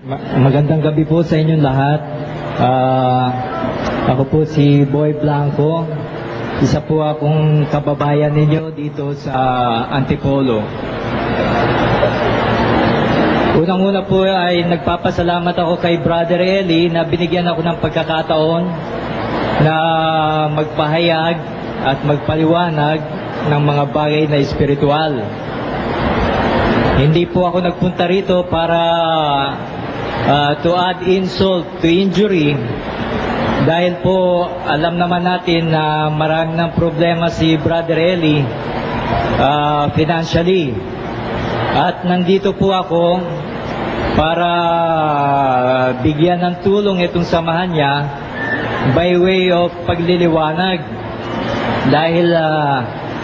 Magandang gabi po sa inyong lahat. Ako po si Boy Blanco. Isa po akong kababayan ninyo dito sa Antipolo. Unang-una po ay nagpapasalamat ako kay Brother Eli na binigyan ako ng pagkakataon na magpahayag at magpaliwanag ng mga bagay na espiritual. Hindi po ako nagpunta rito para to add insult to injury, dahil po alam naman natin na marami ng problema si Brother Eli financially, at nandito po ako para bigyan ng tulong itong samahan niya by way of pagliliwanag, dahil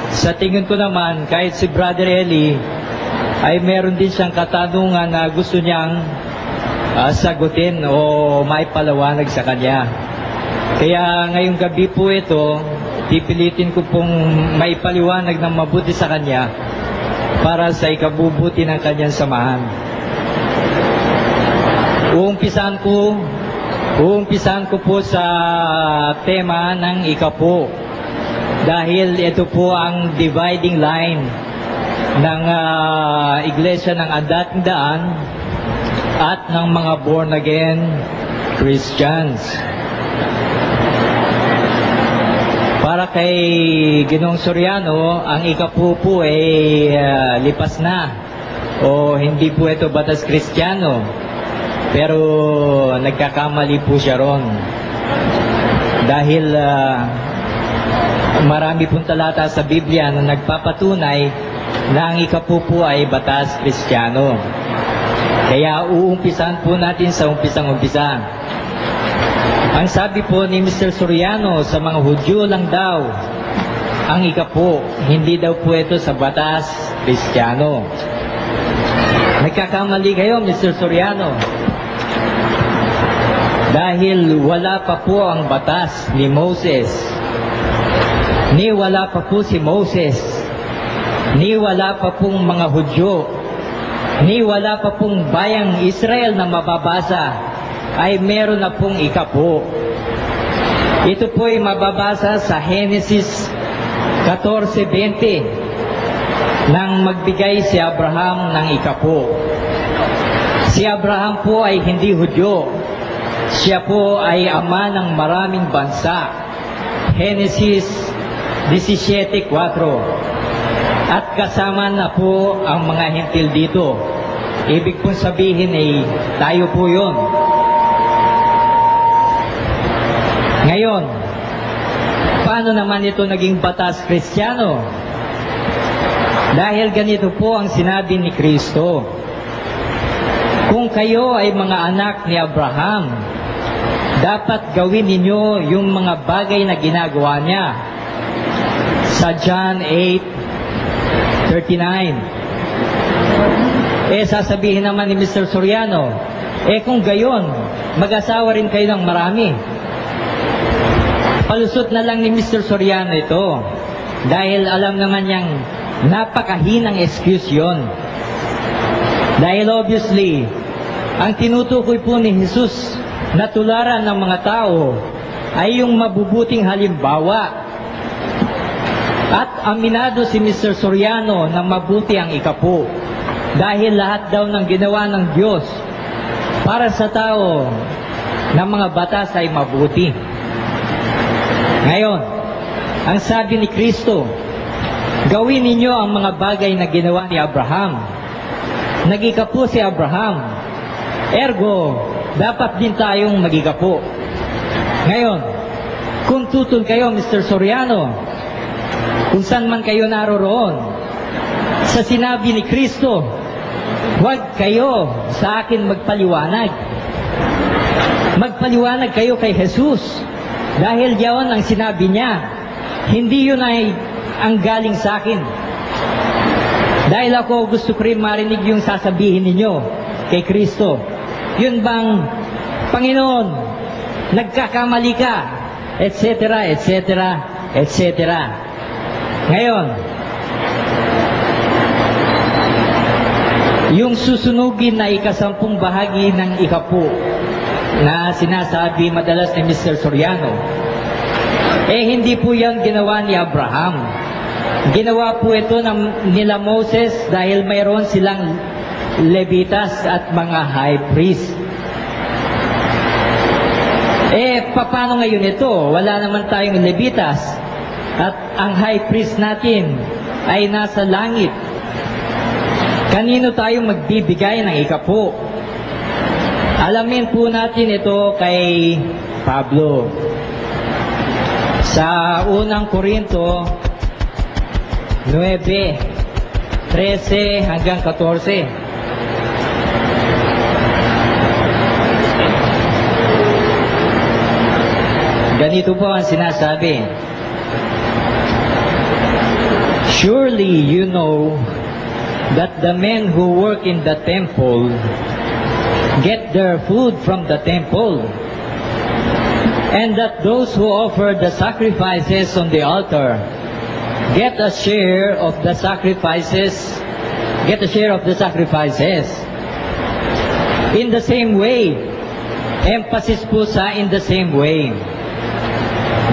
sa tingin ko naman kahit si Brother Eli ay meron din siyang katanungan na gusto niyang sagutin o maipalawanag sa kanya. Kaya ngayong gabi po ito, pipilitin ko pong maipaliwanag ng mabuti sa kanya para sa ikabubuti ng kanyang samahan. Uumpisan ko po sa tema ng ikapo, dahil ito po ang dividing line ng iglesia ng Dating Daan at ng mga born again Christians. Para kay Ginoong Soriano, ang ikapo po ay lipas na, o hindi po ito batas Kristiyano, pero nagkakamali po siya ron, dahil marami pong talata sa Biblia na nagpapatunay na ang ikapo po ay batas Kristiyano. Kaya uumpisan po natin sa umpisang-umpisa. Ang sabi po ni Mr. Soriano, sa mga Hudyo lang daw ang ikapo, hindi daw po ito sa batas Kristiyano. Nagkakamali kayo, Mr. Soriano, dahil wala pa po ang batas ni Moses, ni wala pa po si Moses, ni wala pa pong mga Hudyo, ni wala pa pong bayang Israel na mababasa, ay meron na pong ikapo. Ito po ay mababasa sa Genesis 14:20, nang magbigay si Abraham ng ikapo. Si Abraham po ay hindi Hudyo, siya po ay ama ng maraming bansa. Genesis 17:4. At kasama na po ang mga hentil dito. Ibig pong sabihin ay tayo po yun. Ngayon, paano naman ito naging batas Kristiyano? Dahil ganito po ang sinabi ni Kristo: kung kayo ay mga anak ni Abraham, dapat gawin ninyo yung mga bagay na ginagawa niya. Sa John 8:39. Sasabihin naman ni Mr. Soriano, kung gayon, mag-asawa rin kayo ng marami. Palusot na lang ni Mr. Soriano ito, dahil alam naman niyang napakahinang excuse yun. Dahil obviously, ang tinutukoy po ni Jesus na tularan ng mga tao ay yung mabubuting halimbawa. At aminado si Mr. Soriano na mabuti ang ikapo, dahil lahat daw ng ginawa ng Diyos para sa tao ng mga batas ay mabuti. Ngayon, ang sabi ni Kristo, gawin ninyo ang mga bagay na ginawa ni Abraham. Nagikapo si Abraham, ergo dapat din tayong magikapo. Ngayon, kung tutol kayo, Mr. Soriano, kung saan man kayo naroroon, sa sinabi ni Kristo, huwag kayo sa akin magpaliwanag. Magpaliwanag kayo kay Jesus, dahil yaon ang sinabi niya. Hindi yun ay ang galing sa akin. Dahil ako gusto ko rin marinig yung sasabihin ninyo kay Kristo. Yun bang, Panginoon, nagkakamali ka, etc., etc., etc. Ngayon, Yung susunugin na ikasampung bahagi ng ikapu na sinasabi madalas ni Mr. Soriano, hindi po yan ginawa ni Abraham. Ginawa po ito nila Moses dahil mayroon silang Levitas at mga high priest. Paano ngayon ito? Wala naman tayong Levitas at ang high priest natin ay nasa langit. Kanino tayo magbibigay ng ikapu? Alamin po natin ito kay Pablo. Sa unang Korinto 9:13 hanggang 14. Ganito po ang sinasabi. Surely you know that the men who work in the temple get their food from the temple, and that those who offer the sacrifices on the altar get a share of the sacrifices. In the same way, emphasis po sa in the same way.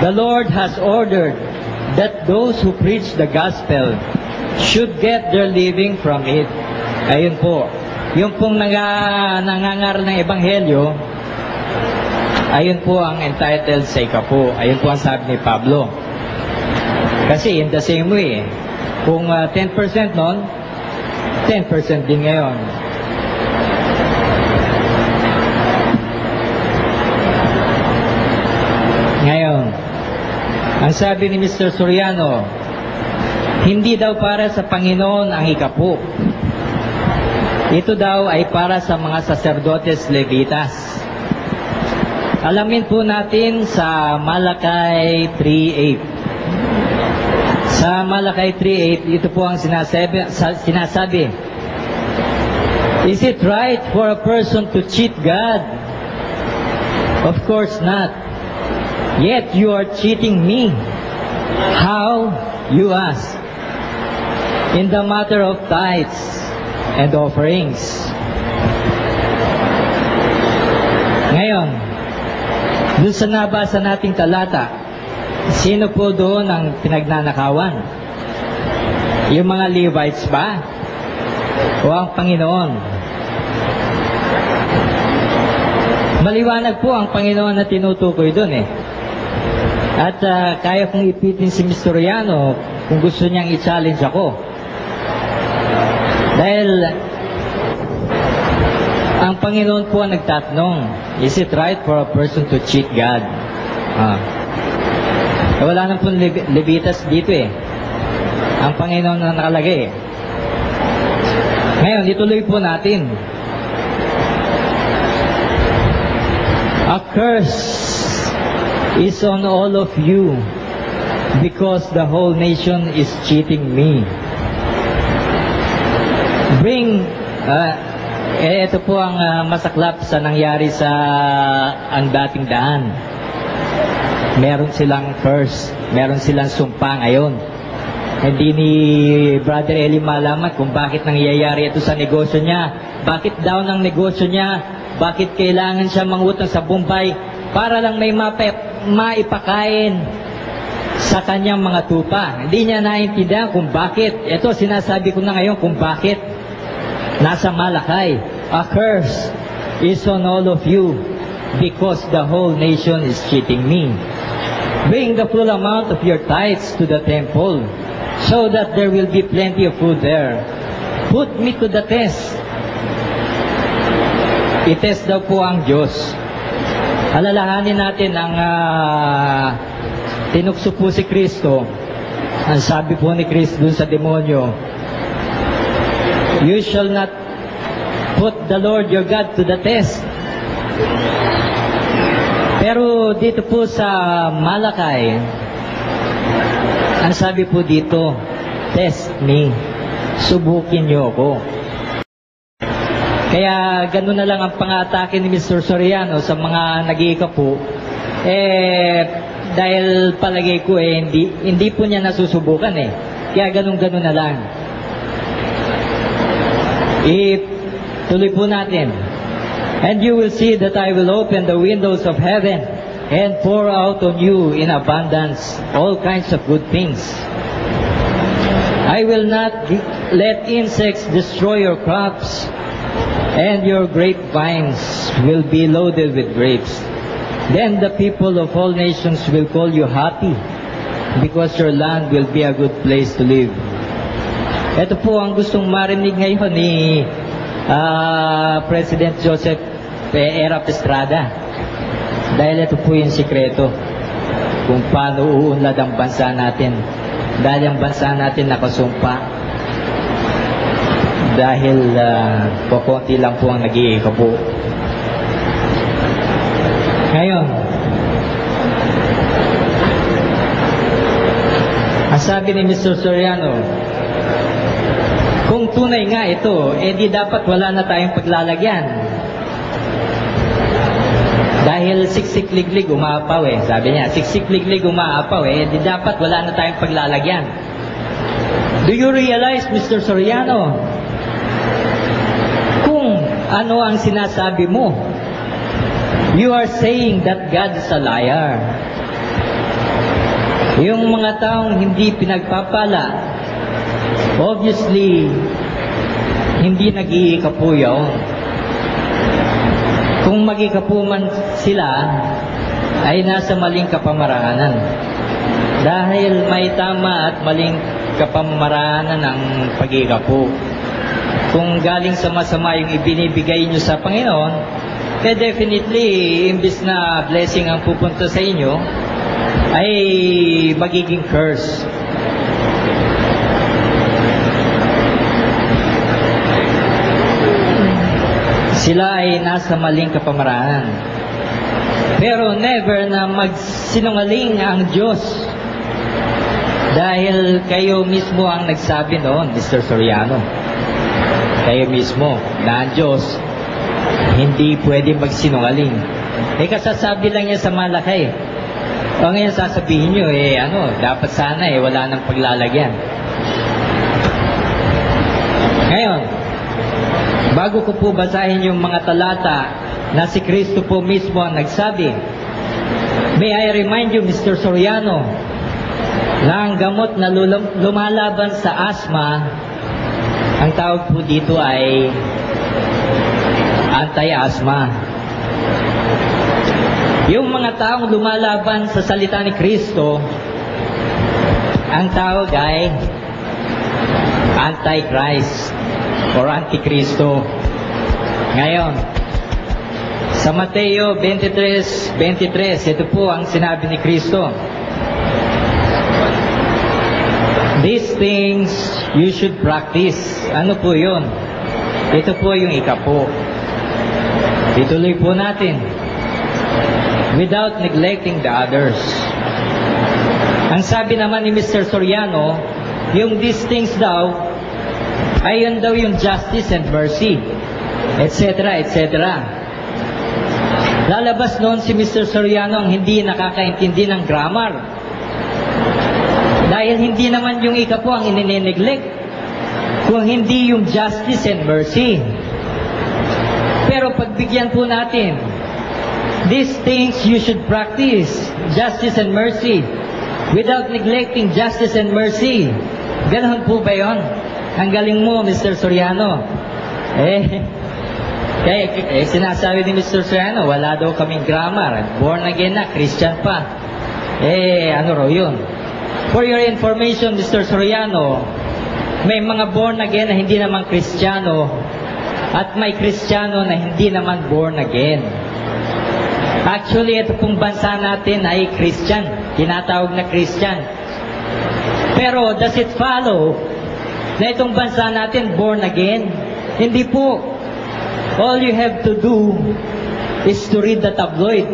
The Lord has ordered that those who preach the gospel should get their living from it. Ayun po. Yung pong nangangaral ng ebanghelyo, ayun po ang entitled sa ikapu. Ayun po ang sabi ni Pablo. Kasi in the same way, kung 10% nun, 10% din ngayon. Ngayon, ang sabi ni Mr. Soriano, hindi daw para sa Panginoon ang ikapu. Ito daw ay para sa mga saserdotes Levitas. Alamin po natin sa Malakay 3:8. Sa Malakay 3:8, ito po ang sinasabi. Is it right for a person to cheat God? Of course not. Yet you are cheating me. How? You ask. In the matter of tithes and offerings. Ngayon, dun sa nabasa nating talata, sino po doon ang pinagnanakawan? Yung mga Levites ba? O ang Panginoon? Maliwanag po ang Panginoon na tinutukoy doon At kaya kong ipitin si Mr. Soriano kung gusto niyang i-challenge ako. Dahil ang Panginoon po ang nagtatanong, is it right for a person to cheat God? Wala nang pong Levitas dito Ang Panginoon na nakalagay Ngayon, ituloy po natin. A curse is on all of you because the whole nation is cheating me. Ito po ang masaklap sa nangyari sa ang dating daan. Meron silang curse, meron silang sumpa ngayon. Hindi ni Brother Eli malaman kung bakit nangyayari ito sa negosyo niya. Bakit daw ng negosyo niya? Bakit kailangan siya mangutang sa Bombay para lang may maipakain sa kanyang mga tupa. Hindi niya naintindihan kung bakit. Ito, sinasabi ko na ngayon kung bakit. Nasa Malakay. A curse is on all of you because the whole nation is cheating me. Bring the full amount of your tithes to the temple so that there will be plenty of food there. Put me to the test. I-test daw po ang Diyos. Alalahanin natin ang tinukso po si Kristo. Ang sabi po ni Kristo dun sa demonyo, you shall not put the Lord your God to the test. Pero dito po sa Malakay, ang sabi po dito, test me. Subukin niyo ako. Kaya gano'n na lang ang pang-atake ni Mr. Soriano sa mga nag-iikapu. Dahil palagay ko hindi po niya nasusubukan Kaya gano'n na lang. Tuloy po natin. And you will see that I will open the windows of heaven and pour out on you in abundance all kinds of good things. I will not let insects destroy your crops, and your grapevines will be loaded with grapes. Then the people of all nations will call you happy, because your land will be a good place to live. Ito po ang gustong marinig ngayon ni President Joseph Erap Estrada. Dahil ito po yung sikreto kung paano uunlad ang bansa natin. Dahil ang bansa natin nakasumpa. Dahil kukunti lang po ang nag-iikapo. Ngayon, ang sabi ni Mr. Soriano, kung tunay nga ito, di dapat wala na tayong paglalagyan. Dahil siksik-liglig umaapaw sabi niya, siksik-liglig umaapaw di dapat wala na tayong paglalagyan. Do you realize, Mr. Soriano, kung ano ang sinasabi mo? You are saying that God is a liar. Yung mga taong hindi pinagpapala, obviously, hindi nag-iikapo yun. Kung mag-iikapo man sila, ay nasa maling kapamaraanan. Dahil may tama at maling kapamaraanan ang pag-iikapo. Kung galing sa masama yung ibinibigay nyo sa Panginoon, definitely, imbis na blessing ang pupunta sa inyo, ay magiging curse. Sila ay nasa maling kapamaraan. Pero never na magsinungaling ang Diyos. Dahil kayo mismo ang nagsabi noon, Mr. Soriano. Kayo mismo na ang Diyos hindi pwede magsinungaling. Kasasabi lang niya sa Malakay. O ngayon sasabihin nyo, dapat sana wala nang paglalagyan. Ngayon, bago ko po basahin yung mga talata na si Kristo po mismo ang nagsabi, may I remind you, Mr. Soriano, na ang gamot na lumalaban sa asthma, ang tawag po dito ay anti-asthma. Yung mga taong lumalaban sa salita ni Kristo, ang tawag ay Antichrist or Antikristo. Ngayon, sa Mateo 23:23, ito po ang sinabi ni Kristo. These things you should practice. Ano po yun? Ito po yung ikapo. Ituloy po natin. Without neglecting the others. Ang sabi naman ni Mr. Soriano, yung these things daw, ay yun daw yung justice and mercy, etc., etc. Lalabas noon si Mr. Soriano ang hindi nakakaintindi ng grammar. Dahil hindi naman yung ikapo ang inineglect, kung hindi yung justice and mercy. Pero pagbigyan po natin, these things you should practice, justice and mercy, without neglecting justice and mercy. Ganon po ba yun? Ang galing mo, Mr. Soriano. Sinasabi ni Mr. Soriano, wala daw kaming grammar. Born again na, Christian pa. Ano raw yun? For your information, Mr. Soriano, may mga born again na hindi naman Kristiyano at may Kristiyano na hindi naman born again. Actually, ito pong bansa natin ay Christian. Tinatawag na Christian. Pero does it follow na itong bansa natin born again? Hindi po. All you have to do is to read the tabloid.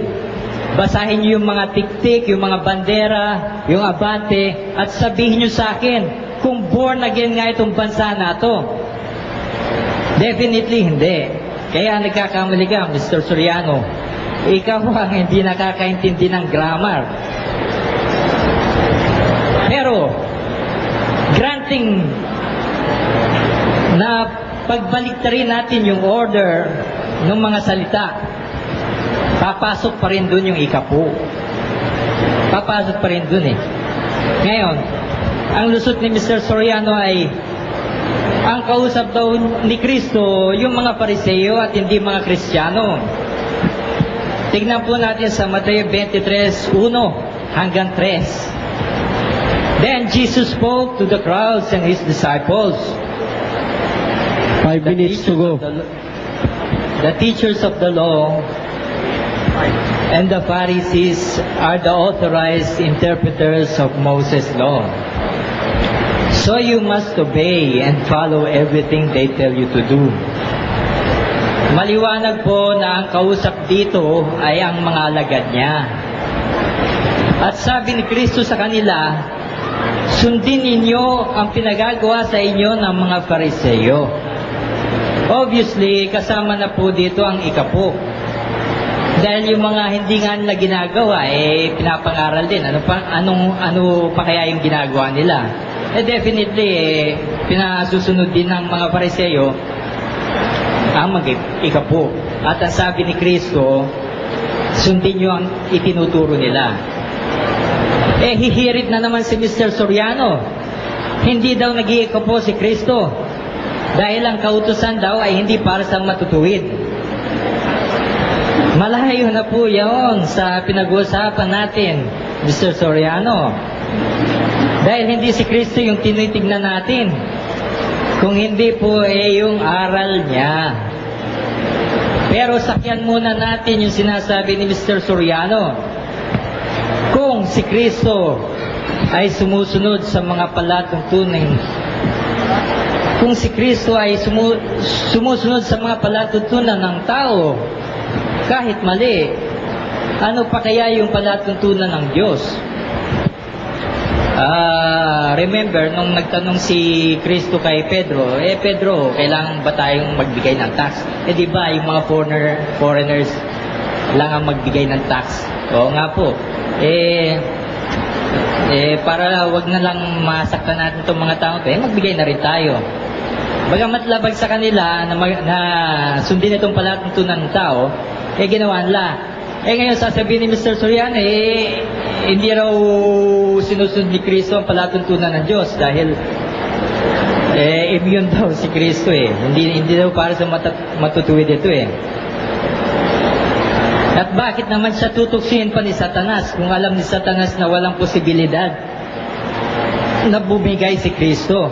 Basahin niyo yung mga tiktik, yung mga bandera, yung abante, at sabihin niyo sa akin kung born again nga itong bansa na to. Definitely hindi. Kaya nagkakamali ka, Mr. Soriano. Ikaw ang hindi nakakaintindi ng grammar. Pero, granting na pagbaliktarin natin yung order ng mga salita, papasok pa rin dun yung ikapo. Papasok pa rin dun eh. Ngayon, ang lusot ni Mr. Soriano ay ang kausap daw ni Kristo yung mga Pariseo at hindi mga Kristiyano. Tignan po natin sa Mateo 23:1 hanggang 3. Then Jesus spoke to the crowds and his disciples. 5 minutes to go. The teachers of the law and the Pharisees are the authorized interpreters of Moses' law. So you must obey and follow everything they tell you to do. Maliwanag po na ang kausap dito ay ang mga alagad niya. At sabi ni Kristo sa kanila, sundin ninyo ang pinagagawa sa inyo ng mga Fariseo. Obviously, kasama na po dito ang ikapo. Dahil yung mga hindi nga nila ginagawa, pinapangaral din. Ano pa kaya yung ginagawa nila? Definitely, pinasusunod din ng mga Fariseo ang mag-ikapo. At ang sabi ni Kristo, sundin nyo ang itinuturo nila. Hihirit na naman si Mr. Soriano. Hindi daw nag-iikapo si Kristo. Dahil ang kautusan daw ay hindi para sa matutuwid. Malayo na po yun sa pinag-uusapan natin, Mr. Soriano. Dahil hindi si Kristo yung tinitignan natin. Kung hindi po yung aral niya. Pero sakyan muna natin yung sinasabi ni Mr. Soriano. Kung si Kristo ay sumusunod sa mga palatuntunin, kung si Kristo ay sumusunod sa mga palatuntunan ng tao, kahit mali, ano pa kaya yung palatuntunan ng Diyos? Remember, nung nagtanong si Kristo kay Pedro, Pedro, kailangan ba tayong magbigay ng tax? Di ba, yung mga foreigners, kailangan magbigay ng tax? Oo nga po. Para wag na lang masaktan natin itong mga tao, magbigay na rin tayo. Bagamat labag sa kanila na sundin itong palatuntunan ng tao, ginawa nila. Ngayon sasabihin ni Mr. Soriano, hindi raw sinusunod ni Kristo ang palatuntunan ng Diyos dahil immune daw si Kristo Hindi daw para sa matutuwid ito At bakit naman siya tutuksin pa ni Satanas kung alam ni Satanas na walang posibilidad na bumigay si Kristo?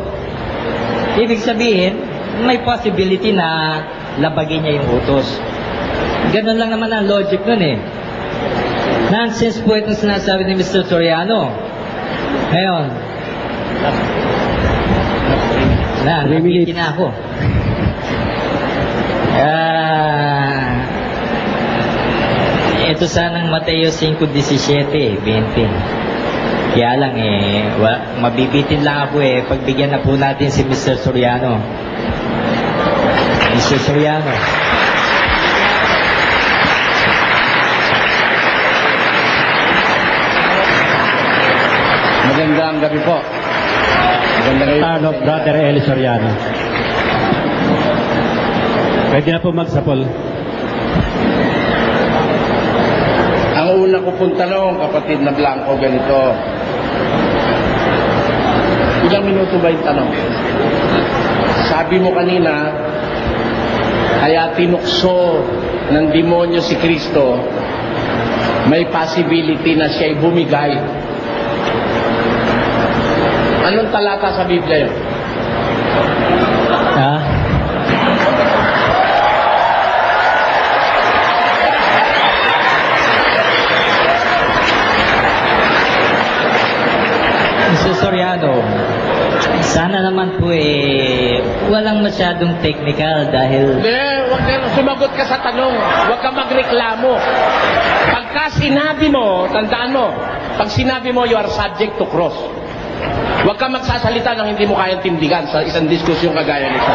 Ibig sabihin, may possibility na labagin niya yung utos. Ganun lang naman ang logic nun Nonsense po itong sinasabi ni Mr. Soriano. Ngayon, nabitin na ako. Ito sanang Mateo 5:17, 20. Kaya lang mabibitin lang ako pagbigyan na po natin si Mr. Soriano. Mr. Soriano. Magandang gabi po. Ano, Brother Eli Soriano. Pwede na po magsapol. Ang una ko pong tanong, kapatid na Blanco, ganito. Ilang minuto ba yung tanong? Sabi mo kanina, kaya tinukso ng demonyo si Kristo, may possibility na siya'y bumigay. Anong talata sa Biblia yun? Mr. Soriano, sana naman po walang masyadong technical dahil... Hindi, huwag ka sumagot ka sa tanong. Huwag ka magreklamo. Pagka sinabi mo, tandaan mo, pag sinabi mo, you are subject to cross. Huwag ka magsasalita ng hindi mo kayang tindigan sa isang diskusyon kagaya nito.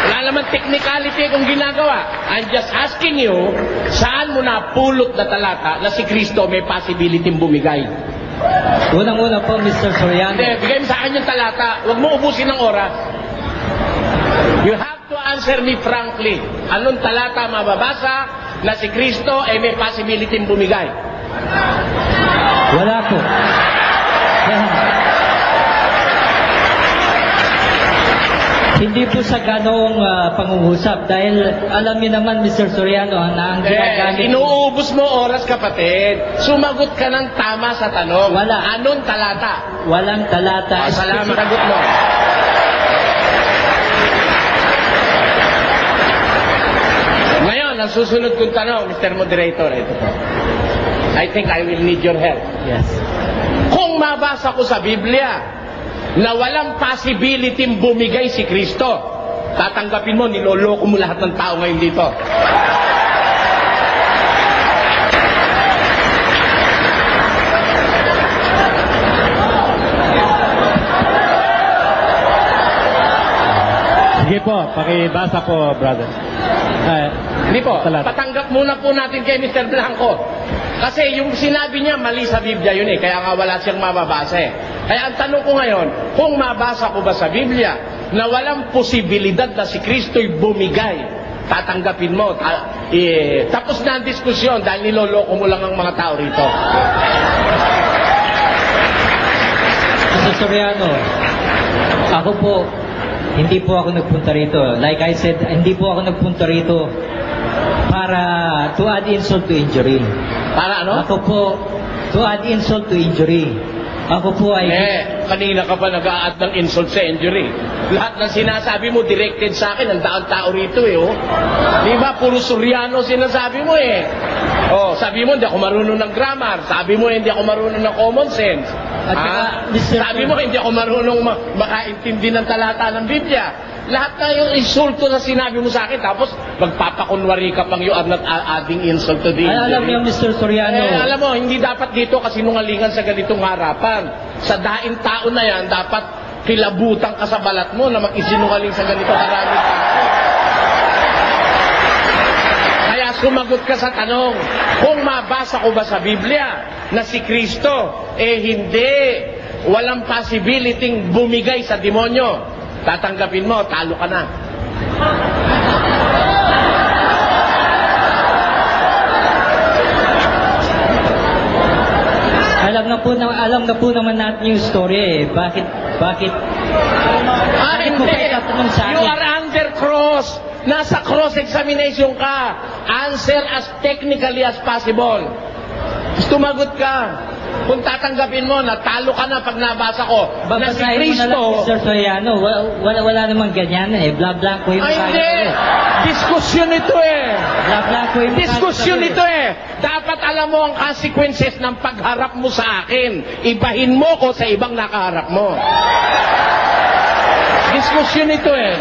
Wala naman technicality kung ginagawa. I'm just asking you, saan mo napulot na talata na si Kristo may possibility bumigay? Unang-una po, Mr. Soriano. Hindi, bigay mo sa akin yung talata. Huwag mo ubusin ng oras. You have to answer me frankly. Anong talata mababasa na si Kristo ay may possibility bumigay? Wala po. Hindi po sa ganong pangungusap dahil alam niyo naman, Mr. Soriano, na ang ginagamit... Inuubos mo oras, kapatid. Sumagot ka ng tama sa tanong. Wala. Anong talata? Walang talata. Salamat. Sagot mo. Ngayon, ang susunod kong tanong, Mr. Moderator, ito po. I think I will need your help. Yes. Kung mabasa ko sa Biblia na walang possibility bumigay si Kristo, tatanggapin mo, niloloko mo lahat ng tao ngayon dito. Sige po, pakibasa po, brother. Hindi po, Talata. patanggap muna po natin kay Mr. Blanco. Kasi yung sinabi niya, mali sa Biblia yun eh, kaya nga wala siyang mababasa eh. Kaya ang tanong ko ngayon, kung mabasa ko ba sa Biblia na walang posibilidad na si Kristo'y bumigay, tatanggapin mo. Tapos na ang diskusyon dahil niloloko mo lang ang mga tao rito. Mr. Soriano, ako po, hindi po ako nagpunta rito. Like I said, hindi po ako nagpunta rito para to add insult to injury. Para ano? Ako po, to add insult to injury. Ako po ay... Kanina ka pa nag-a-add ng insult sa injury. Lahat ng sinasabi mo directed sa akin, ang daang tao rito eh, oh. Di ba, puro Soriano sinasabi mo eh. Oh, sabi mo, hindi ako marunong ng grammar. Sabi mo, hindi ako marunong ng common sense. At saka, Mr. Sabi mo, hindi ako marunong makaintindi ng talata ng Biblia. Lahat na yung insulto na sinabi mo sa akin, tapos magpapakunwari ka pang you are not adding insult to the Ay, alam niyo, Mr. Soriano. alam mo, hindi dapat dito kasinungalingan sa ganitong harapan. Sa daing tao na yan, dapat kilabutan ka sa balat mo na mag-isinungaling sa ganito karaming tao. Kaya sumagot ka sa tanong, kung mabasa ko ba sa Biblia na si Kristo, hindi, walang possibility bumigay sa demonyo, tatanggapin mo, talo ka na. Alam na po naman natin yung story eh. Bakit mo pa itatanong sa You akin? are under cross. Nasa cross examination ka. Answer as technically as possible. Tumagot ka. Kung tatanggapin mo, natalo ka na pag nabasa ko na si Babasahin mo na lang, Kristo. Mr. Soriano. Wala namang ganyan eh. Bla-bla ko yung Ay, hindi. Diskusyon ito eh. Bla-bla ko yung Diskusyon ito eh. Dapat alam mo ang consequences ng pagharap mo sa akin. Ibahin mo ko sa ibang nakaharap mo. Diskusyon ito eh.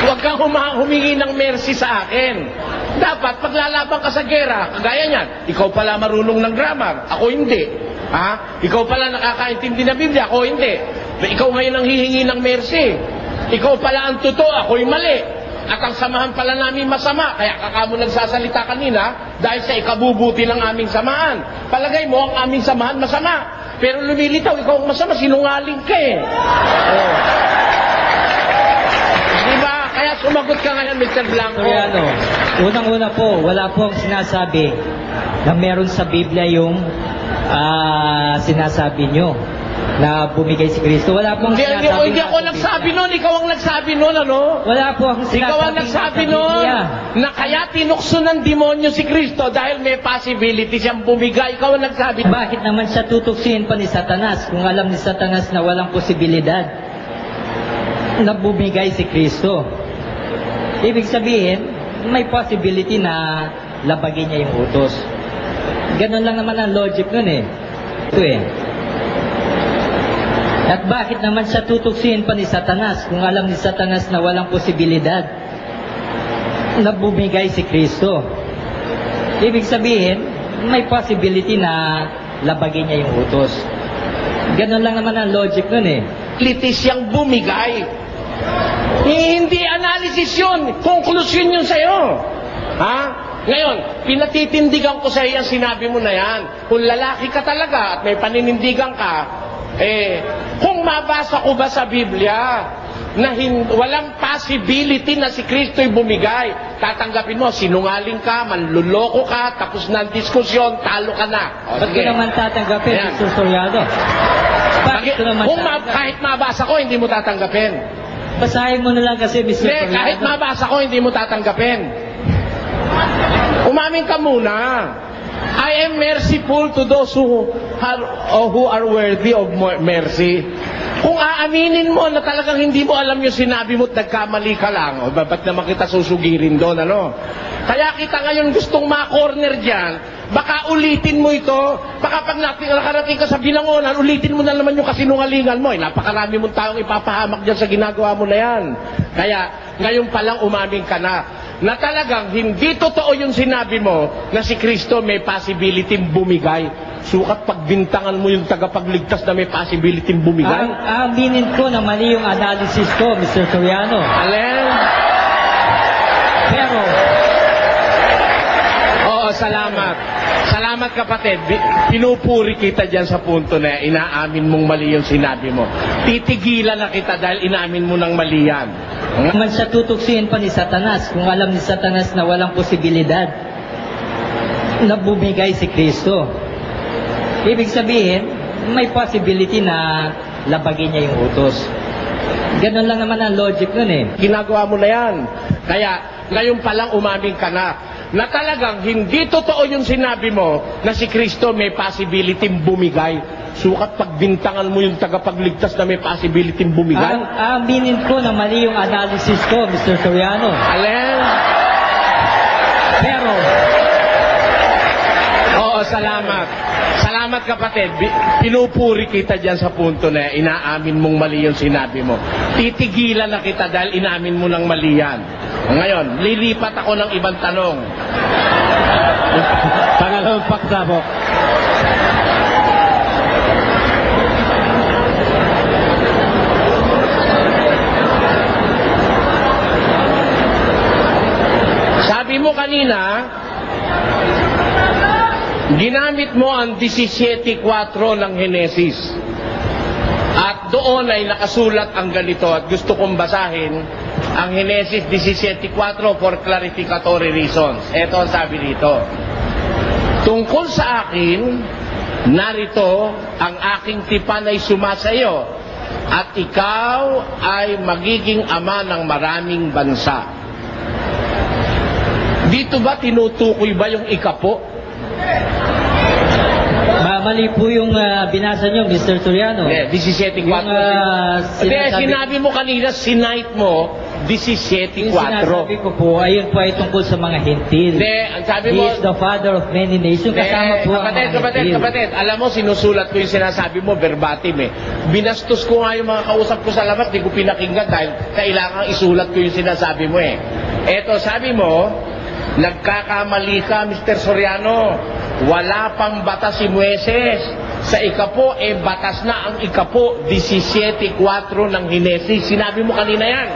Huwag kang humingi ng mercy sa akin. Dapat, paglalaban ka sa gera, kagaya niyan, ikaw pala marunong ng grammar, ako hindi. Ha? Ikaw pala nakakaintindi ng Biblia, ako hindi. Ikaw ngayon ang hihingi ng mercy. Ikaw pala ang totoo, ako'y mali. At ang samahan pala namin masama, kaya kakamo nagsasalita kanina, dahil sa ikabubuti ng aming samahan. Palagay mo, ang aming samahan masama. Pero lumilitaw, ikaw ang masama, sinungaling ka eh. Oh. Diba? Kaya sumagot ka ngayon, Mr. Blanco. Soriano, unang-una po, wala po ang sinasabi na meron sa Biblia yung sinasabi nyo na bumigay si Kristo. Wala po ang sinasabi. Hindi ako nagsabi nun. Ikaw ang nagsabi nun, ano? Wala po ang sinasabi. Ikaw ang nagsabi nun na kaya tinukso ng demonyo si Kristo dahil may possibility siyang bumigay. Ikaw ang nagsabi. Bakit naman siya tutuksin pa ni Satanas kung alam ni Satanas na walang posibilidad na bumigay si Kristo? Ibig sabihin, may possibility na labagin niya yung utos. Ganun lang naman ang logic nun eh. Ito eh. At bakit naman siya tutuksin pa ni Satanas kung alam ni Satanas na walang posibilidad na bumigay si Kristo? Ibig sabihin, may possibility na labagin niya yung utos. Ganun lang naman ang logic nun eh. Litis siyang bumigay. Hindi analysis yun. Conclusion yun sa'yo. Ha? Ngayon, pinatitindigan ko sa iyo ang sinabi mo na yan. Kung lalaki ka talaga at may paninindigan ka, kung mabasa ko ba sa Biblia na walang possibility na si Kristo'y bumigay, tatanggapin mo, sinungaling ka, manluloko ka, tapos na ang diskusyon, talo ka na. Ba't ko naman tatanggapin, Ayan. Mr. Soriano? Bakit ko naman Kahit mabasa ko, hindi mo tatanggapin. Basahin mo na lang kasi, Mr. Hindi, Soriano. kahit mabasa ko, hindi mo tatanggapin. Umamin ka muna. I am merciful to those who are worthy of mercy. Kung aaminin mo na talagang hindi mo alam yung sinabi mo at nagkamali ka lang, ba't naman kita susugirin doon, ano? Kaya kita ngayon gustong ma-corner dyan, baka ulitin mo ito, baka pag nakarating ka sa binangonan, ulitin mo na naman yung kasinungalingan mo. Napakarami mong taong ipapahamak dyan sa ginagawa mo na yan. Kaya ngayon palang umamin ka na talagang hindi totoo yung sinabi mo na si Kristo may possibility bumigay. Sukat pagbintangan mo yung tagapagligtas na may possibility bumigay. Aminin ko na mali yung analysis ko, Mr. Soriano. Alin? Pero, Oo, salamat. Salamat kapatid. Pinupuri kita dyan sa punto na inaamin mong mali yung sinabi mo. Titigilan na kita dahil inaamin mo ng mali yan. naman siya tutuksiin pa ni Satanas kung alam ni Satanas na walang posibilidad na bumigay si Kristo. Ibig sabihin, may possibility na labagin niya yung utos. Ganun lang naman ang logic nun eh. Ginagawa mo na yan. Kaya, ngayon palang umamin ka na talagang hindi totoo yung sinabi mo na si Kristo may possibility bumigay. Sukat pagbintangan mo yung tagapagligtas na may possibility bumigay. Aminin ko na mali yung analysis ko, Mr. Soriano. Alin? Pero, Oo, salamat. Salamat kapatid. Pinupuri kita dyan sa punto na inaamin mong mali yung sinabi mo. Titigilan na kita dahil inaamin mo ng mali yan. Ngayon, lilipat ako ng ibang tanong. Pangalawang paksa po. Sabi mo kanina, ginamit mo ang 17.4 ng Henesis. At doon ay nakasulat ang ganito at gusto kong basahin ang Henesis 17.4 for clarificatory reasons. Ito ang sabi dito. Tungkol sa akin, narito ang aking tipan ay sumasayo at ikaw ay magiging ama ng maraming bansa. Dito ba tinutukoy ba yung ikapo? mali po yung binasa nyo, Mr. Soriano. 17.4. Sinabi mo kanina, sinight mo, 17.4. Yung sinasabi ko po, ayun po ay tungkol sa mga hintil. Ang sabi He mo, is the father of many nations. Kasama po ang mga hintil. kapatid, alam mo, sinusulat ko yung sinasabi mo, verbatim eh. Binastos ko nga yung mga kausap ko sa labas, di ko pinakinggan dahil kailangan isulat ko yung sinasabi mo eh. Eto, sabi mo, nagkakamali ka, Mr. Soriano. Wala pang batas si Moises. Sa ikapo, batas na ang ikapo, 17.4 ng Henesis. Sinabi mo kanina yan.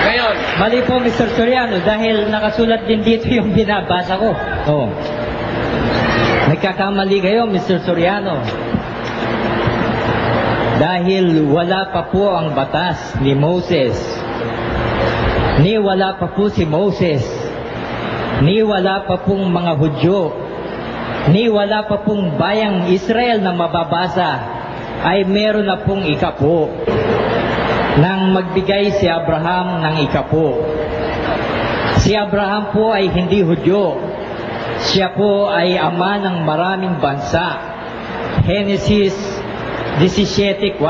Ngayon. Mali po, Mr. Soriano, dahil nakasulat din dito yung binabasa ko. Oh. Nagkakamali kayo, Mr. Soriano. Dahil wala pa po ang batas ni Moses. Ni wala pa po si Moses. Ni wala pa pong mga Hudyo. Ni wala pa pong bayang Israel na mababasa, ay meron na pong ikapo nang magbigay si Abraham ng ikapo. Si Abraham po ay hindi Hudyo. Siya po ay ama ng maraming bansa. Genesis 17.4.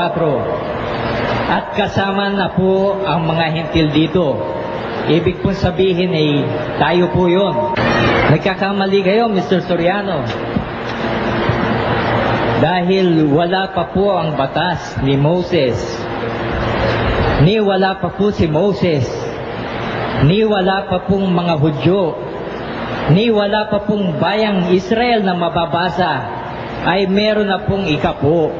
At kasama na po ang mga hintil dito. Ibig pong sabihin ay tayo po yun. Nagkakamali kayo, Mr. Soriano. Dahil wala pa po ang batas ni Moses. Ni wala pa po si Moses. Ni wala pa pong mga Hudyo. Ni wala pa pong bayang Israel na mababasa, ay meron na pong ikapo.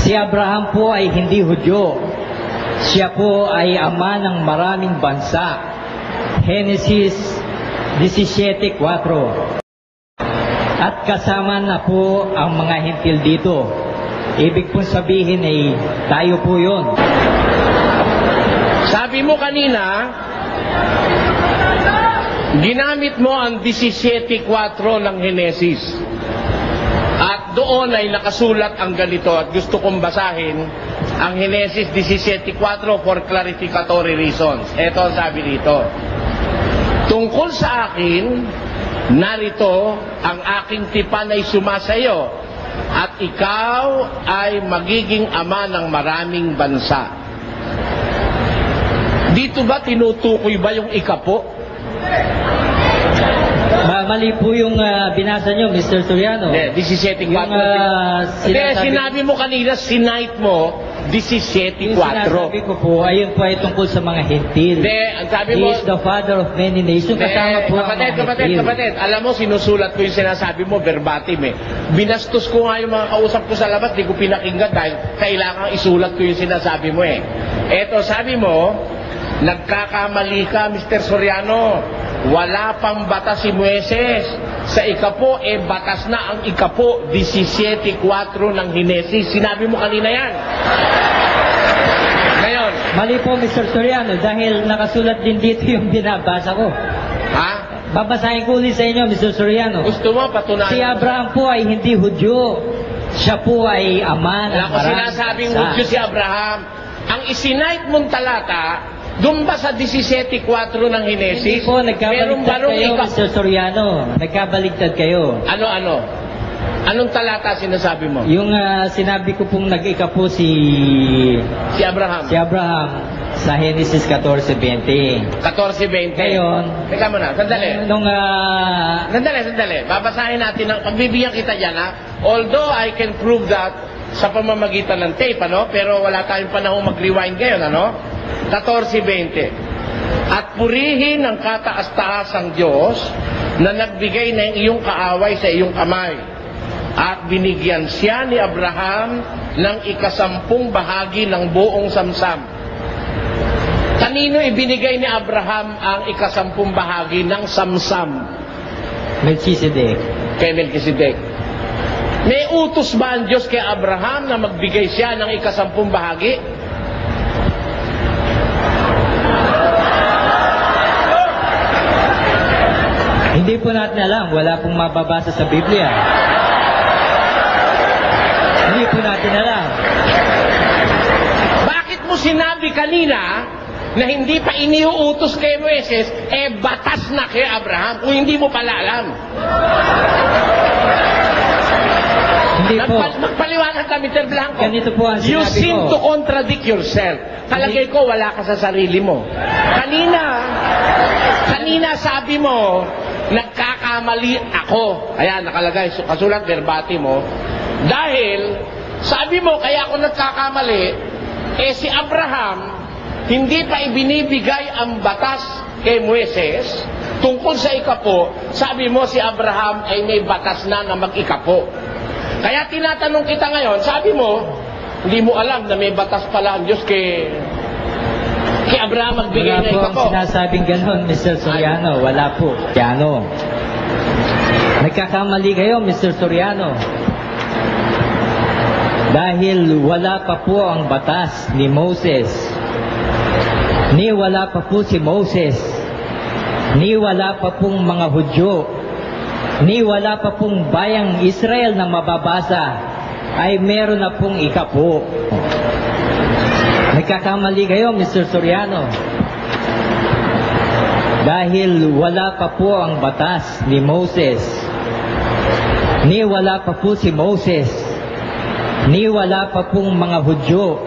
Si Abraham po ay hindi Hudyo. Siya po ay ama ng maraming bansa. Genesis 17:4. At kasama na po ang mga hentil dito. Ibig pong sabihin ay tayo po yun. Sabi mo kanina, ginamit mo ang 17:4 ng Henesis. At doon ay nakasulat ang ganito at gusto kong basahin ang Henesis 17:4 for clarificatory reasons. Ito ang sabi dito. Tungkol sa akin, narito ang aking tipan ay sumasayo at ikaw ay magiging ama ng maraming bansa. Dito ba tinutukoy ba yung ikapo? Mali po yung binasa nyo, Mr. Soriano. Hindi, 17:4. Hindi, sinabi mo kanina, sinight mo, 17:4. Yung sinasabi ko po, ayun po ay tungkol sa mga hentil. Hindi, ang sabi He mo... is the father of many nations. Kasama po ang mga hentil. Kapatid, alam mo, sinusulat ko yung sinasabi mo, verbatim eh. Binastos ko nga yung mga kausap ko sa labas, di ko pinakinggan dahil kailangan isulat ko yung sinasabi mo eh. Eto, sabi mo, nagkakamali ka, Mr. Soriano. Wala pang batas si Moises. Sa ikapo, batas na ang ikapo, 17:4 ng Henesis. Sinabi mo kanina yan. Ngayon. Mali po, Mr. Soriano, dahil nakasulat din dito yung binabasa ko. Ha? Babasahin ko ulit sa inyo, Mr. Soriano. Gusto mo patunayan? Si Abraham po ay hindi Hudyo. Siya po ay ama ng Wala ko sinasabing Hudyo si Abraham. Ang isinight mong talata, doon ba sa 17:4 ng Henesis? Hindi po, nagkabaligtad kayo, Mr. Soriano. Nagkabaligtad kayo. Ano? Anong talata sinasabi mo? Yung sinabi ko pong nag-ika po si Abraham. Si Abraham sa Genesis 14:20. 14:20. Ngayon, teka muna, sandali. Sandali. Babasahin natin, pagbibigyan kita dyan, ha? Although I can prove that sa pamamagitan ng tape, ano? Pero wala tayong panahon mag-rewind ngayon, ano? 14:20. At purihin ang kataas-taasang Diyos na nagbigay ng iyong kaaway sa iyong kamay. At binigyan siya ni Abraham ng 10 bahagi ng buong samsam. Kanino ibinigay ni Abraham ang 10 bahagi ng samsam? Melchizedek. Kay Melchizedek. May utos ba ang Diyos kay Abraham na magbigay siya ng 10 bahagi? Hindi po natin alam. Wala pong mababasa sa Biblia. Hindi po natin alam. Bakit mo sinabi kanina na hindi pa iniuutos kay Moises, batas na kay Abraham kung hindi mo pala alam? Hindi po. Magpaliwanag ka, Mr. Blanco. Ganito po ang sinabi You seem ko. to contradict yourself. Talagay ko, wala ka sa sarili mo. Kanina sabi mo, nagkakamali ako. Ayan, nakalagay, kasulat verbatim mo. Dahil, sabi mo, kaya ako nagkakamali, si Abraham, hindi pa ibinibigay ang batas kay Moises, tungkol sa ikapo, sabi mo si Abraham ay may batas na mag-ikapo. Kaya tinatanong kita ngayon, sabi mo, hindi mo alam na may batas pala ang Diyos kay Abraham magbigay na ikapo. Wala po ang sinasabing ganon, Mr. Soriano. Wala po. Soriano. Nagkakamali kayo, Mr. Soriano. Dahil wala pa po ang batas ni Moses. Ni wala pa po si Moses. Ni wala pa pong mga Hudyo. Ni wala pa pong bayang Israel na mababasa. Ay meron na pong ikapo. Nagkakamali kayo, Mr. Soriano. Dahil wala pa po ang batas ni Moses. Ni wala pa po si Moses. Ni wala pa pong mga Hudyo.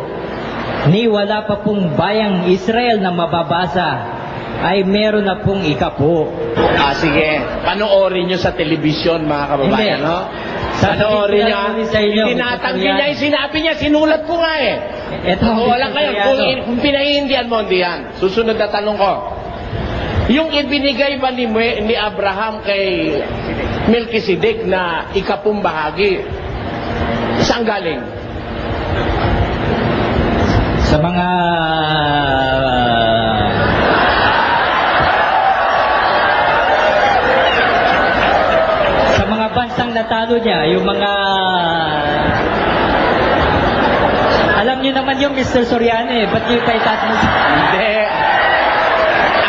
Ni wala pa pong bayang Israel na mababasa. Ay meron na pong ikapo. Sige. Panoorin nyo sa telebisyon, mga kababayan, no? Panoorin nyo. Tinatanggi niya yung sinabi niya. Sinulat ko nga eh. Walang kayo. Kung pinahihindihan mo, hindi yan. Susunod na tanong ko. Yung ibinigay ba ni Abraham kay Melchizedek na 10 bahagi, saan galing? Sa mga tinatalo niya, yung mga... Alam niyo naman yung Mr. Soriano eh, ba't niyo pa itatanong? Hindi.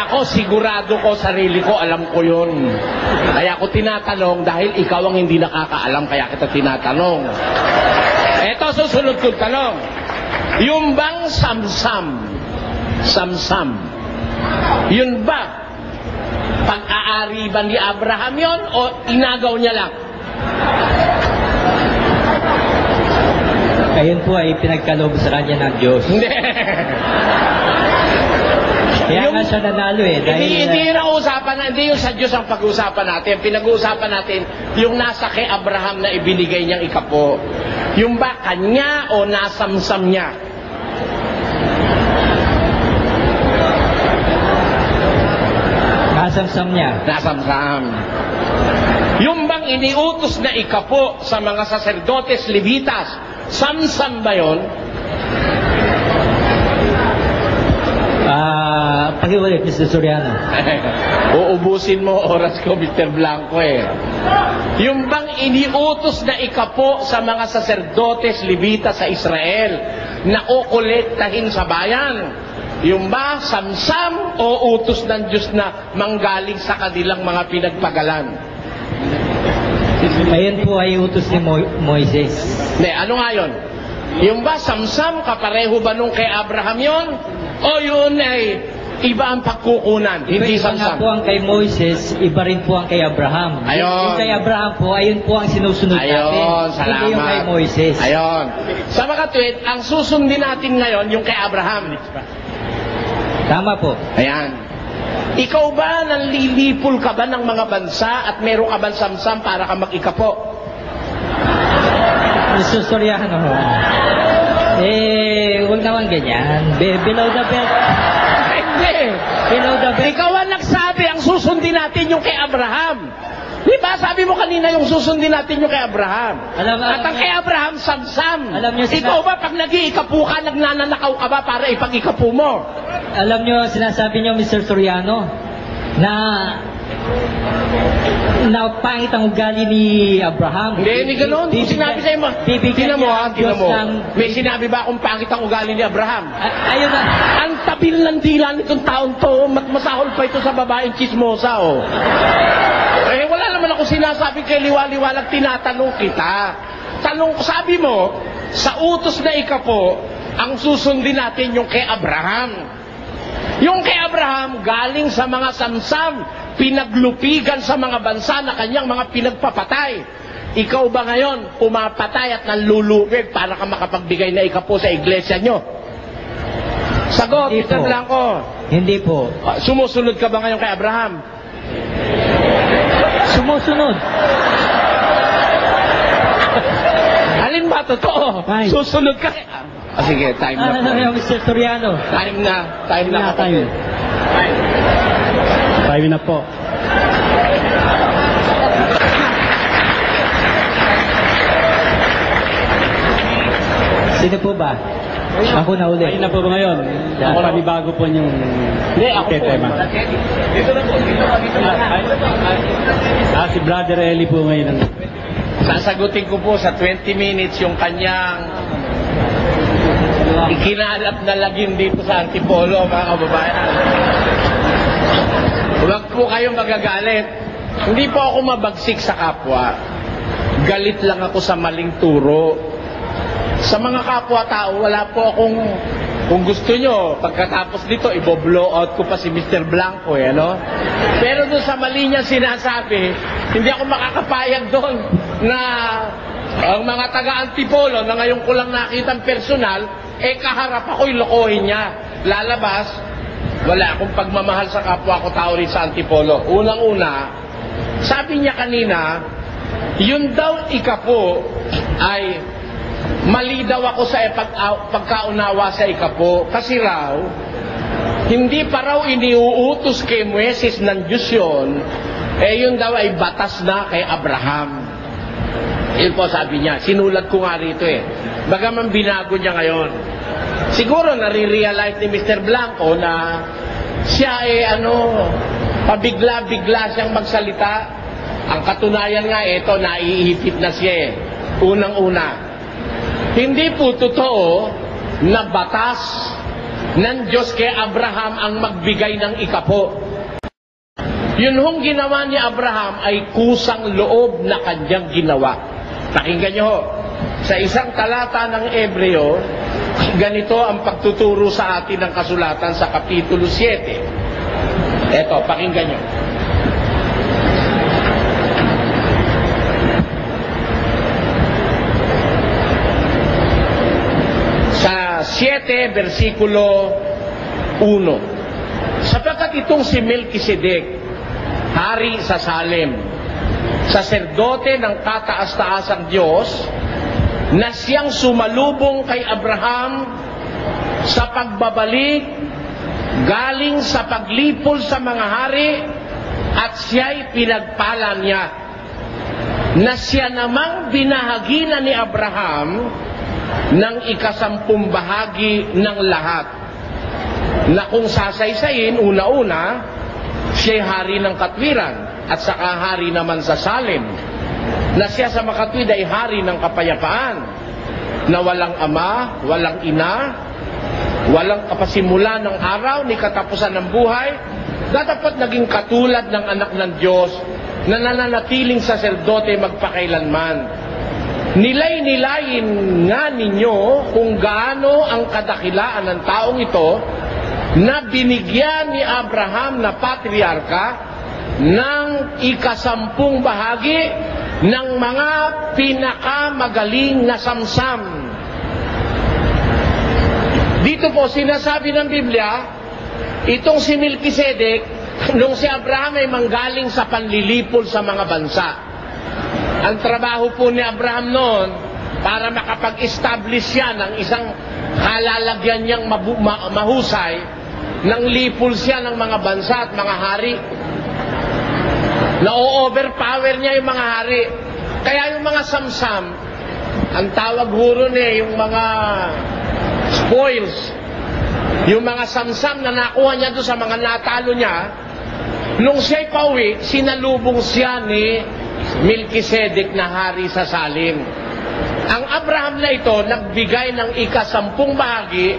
Ako, sigurado ko, sarili ko, alam ko yun. Kaya ako tinatanong dahil ikaw ang hindi nakakaalam, kaya kita tinatanong. Eto, susunod kong tanong. Yung bang samsam, yun ba, pag-aari ba ni Abraham yon o inagaw niya lang? Ayun po ay pinagkaloob sa kanya ng Diyos. Hindi. Kaya nga siya nanalo eh. Dahil, Hindi yun ang usapan, hindi yung sa Diyos ang pag-uusapan natin. Pinag-uusapan natin yung nasa kay Abraham na ibinigay niyang ikapo. Yung ba kanya o nasamsam niya? nasamsam niya. Nasamsam. Yung bang iniutos na ikapo sa mga saserdotes Levitas, samsam ba yun? Pakiulit, Mr. Soriano. Uubusin mo oras ko, Mr. Blanco eh. Yung bang iniutos na ikapo sa mga saserdotes Levitas sa Israel na kukolektahin sa bayan, yung ba samsam o utos ng Diyos na manggaling sa kanilang mga pinagpagalan? Ayun po ay utos ni Moises. Ne, ano nga yun? Yung ba samsam, kapareho ba nung kay Abraham yon? O yun ay iba ang pagkukunan, hindi Iba nga samsam? po ang kay Moises, iba rin po ang kay Abraham. Ayun. Yung kay Abraham po, ayun po ang sinusunod natin. Ayun, salamat. Hindi yung kay Moises. Ayun. Sa mga tweet, ang susundin natin ngayon yung kay Abraham. Tama po. Ayan. Ikaw ba, nanlilipol ka ba ng mga bansa at meron ka ba samsam para ka mag-ikapo? Mr. Soriano, huwag naman ganyan. Below the belt. Hindi. Below the belt. Ikaw ang nagsabi, ang susundin natin yung kay Abraham. Di ba? Sabi mo kanina yung susundin natin yung kay Abraham. Alam At ang kay Abraham, samsam. Alam niyo, Ikaw ba, pag nag-iikapu ka, nagnanakaw ka ba para ipag-ikapu mo? Alam nyo, sinasabi nyo, Mr. Soriano, na pangit ang ugali ni Abraham. Hindi ganun. Sinabi sa'yo mo. Bibigyan Tingnan mo niya ha, ang Diyos tingnan mo. ng... May sinabi ba akong pangit ang ugali ni Abraham? Ayun na. Ang tabil ng dila nitong taon to, masahol pa ito sa babaeng chismosa, oh. Eh, wala naman ako sinasabi kay liwaliwalag, tinatanong kita. Tanong ko, sabi mo, sa utos na ikapo, ang susundin natin yung kay Abraham. Yung kay Abraham, galing sa mga samsam, pinaglupigan sa mga bansa na kanyang mga pinagpapatay. Ikaw ba ngayon, pumapatay at nanlulupig para ka makapagbigay na ikapo sa iglesia nyo? Sagot, Hindi Mr. po. Blanco. Hindi po. Sumusunod ka ba ngayon kay Abraham? Sumusunod. Alin ba? Totoo. Fine. Susunod ka. Sige, time na po. Mr. Soriano. Time na. Time na. Time. Time na po. Sino po ba? Ako na uli. Time na po ba ngayon? Ako bago po yung Hindi, ako po. tema. Dito na po. Dito na. Si Brother Eli po ngayon. Sasagutin ko po sa 20 minutes yung kanyang ikinalap na lagim dito sa Antipolo, mga kababayan. Huwag po kayong magagalit. Hindi po ako mabagsik sa kapwa. Galit lang ako sa maling turo. Sa mga kapwa-tao, wala po akong, kung gusto nyo, pagkatapos dito, i-blow out ko pa si Mr. Blanco, eh, no? Pero doon sa mali niya sinasabi, hindi ako makakapayag doon na ang mga taga-Antipolo na ngayon ko lang nakitang personal, kaharap ako'y lokohin niya. Lalabas, wala akong pagmamahal sa kapwa ko tao rin sa Antipolo. Unang-una, sabi niya kanina, yun daw ikapo ay mali daw ako sa pagkaunawa sa ikapo. Kasi raw, hindi pa raw iniuutos kay Moises ng Diyos yun, yun daw ay batas na kay Abraham. Yun po sabi niya. Sinulat ko nga rito Bagaman binago niya ngayon. Siguro nare-realize ni Mr. Blanco na siya pabigla-bigla siyang magsalita. Ang katunayan nga, ito, naiihipit na siya eh. Unang-una, hindi po totoo na batas ng Diyos kay Abraham ang magbigay ng ikapo. Yun hong ginawa ni Abraham ay kusang loob na kanyang ginawa. Pakinggan nyo ho, sa isang talata ng Ebreo, ganito ang pagtuturo sa atin ng kasulatan sa Kapitulo 7. Eto, pakinggan nyo. Sa 7, versikulo 1. Sapagkat itong si Melkisedek, hari sa Salem, saserdote ng kataas-taasang Diyos, na siyang sumalubong kay Abraham sa pagbabalik galing sa paglipol sa mga hari, at siya'y pinagpala niya, na siya namang binahaginan ni Abraham ng 10 bahagi ng lahat, na kung sasaysayin, una-una, siya'y hari ng katwiran at saka hari naman sa Salem, na siya sa makatwid ay hari ng kapayapaan, na walang ama, walang ina, walang kapasimula ng araw ni katapusan ng buhay, na dapat naging katulad ng anak ng Diyos na nananatiling saserdote magpakailanman. Nilay-nilayin nga ninyo kung gaano ang kadakilaan ng taong ito na binigyan ni Abraham na patriarka ng 10 bahagi ng mga pinakamagaling na samsam. Dito po sinasabi ng Biblia, itong si Melkisedek, nung si Abraham ay manggaling sa panlilipol sa mga bansa. Ang trabaho po ni Abraham noon, para makapag-establish siya ng isang kalalagyan niyang mahusay, nang lipol siya ng mga bansa at mga hari. Na-overpower niya yung mga hari. Kaya yung mga samsam, ang tawag huro niya, yung mga spoils, yung mga samsam na nakuha niya doon sa mga natalo niya, nung siya'y pauwi, sinalubong siya ni Melkisedek na hari sa Salem. Ang Abraham na ito, nagbigay ng 10 bahagi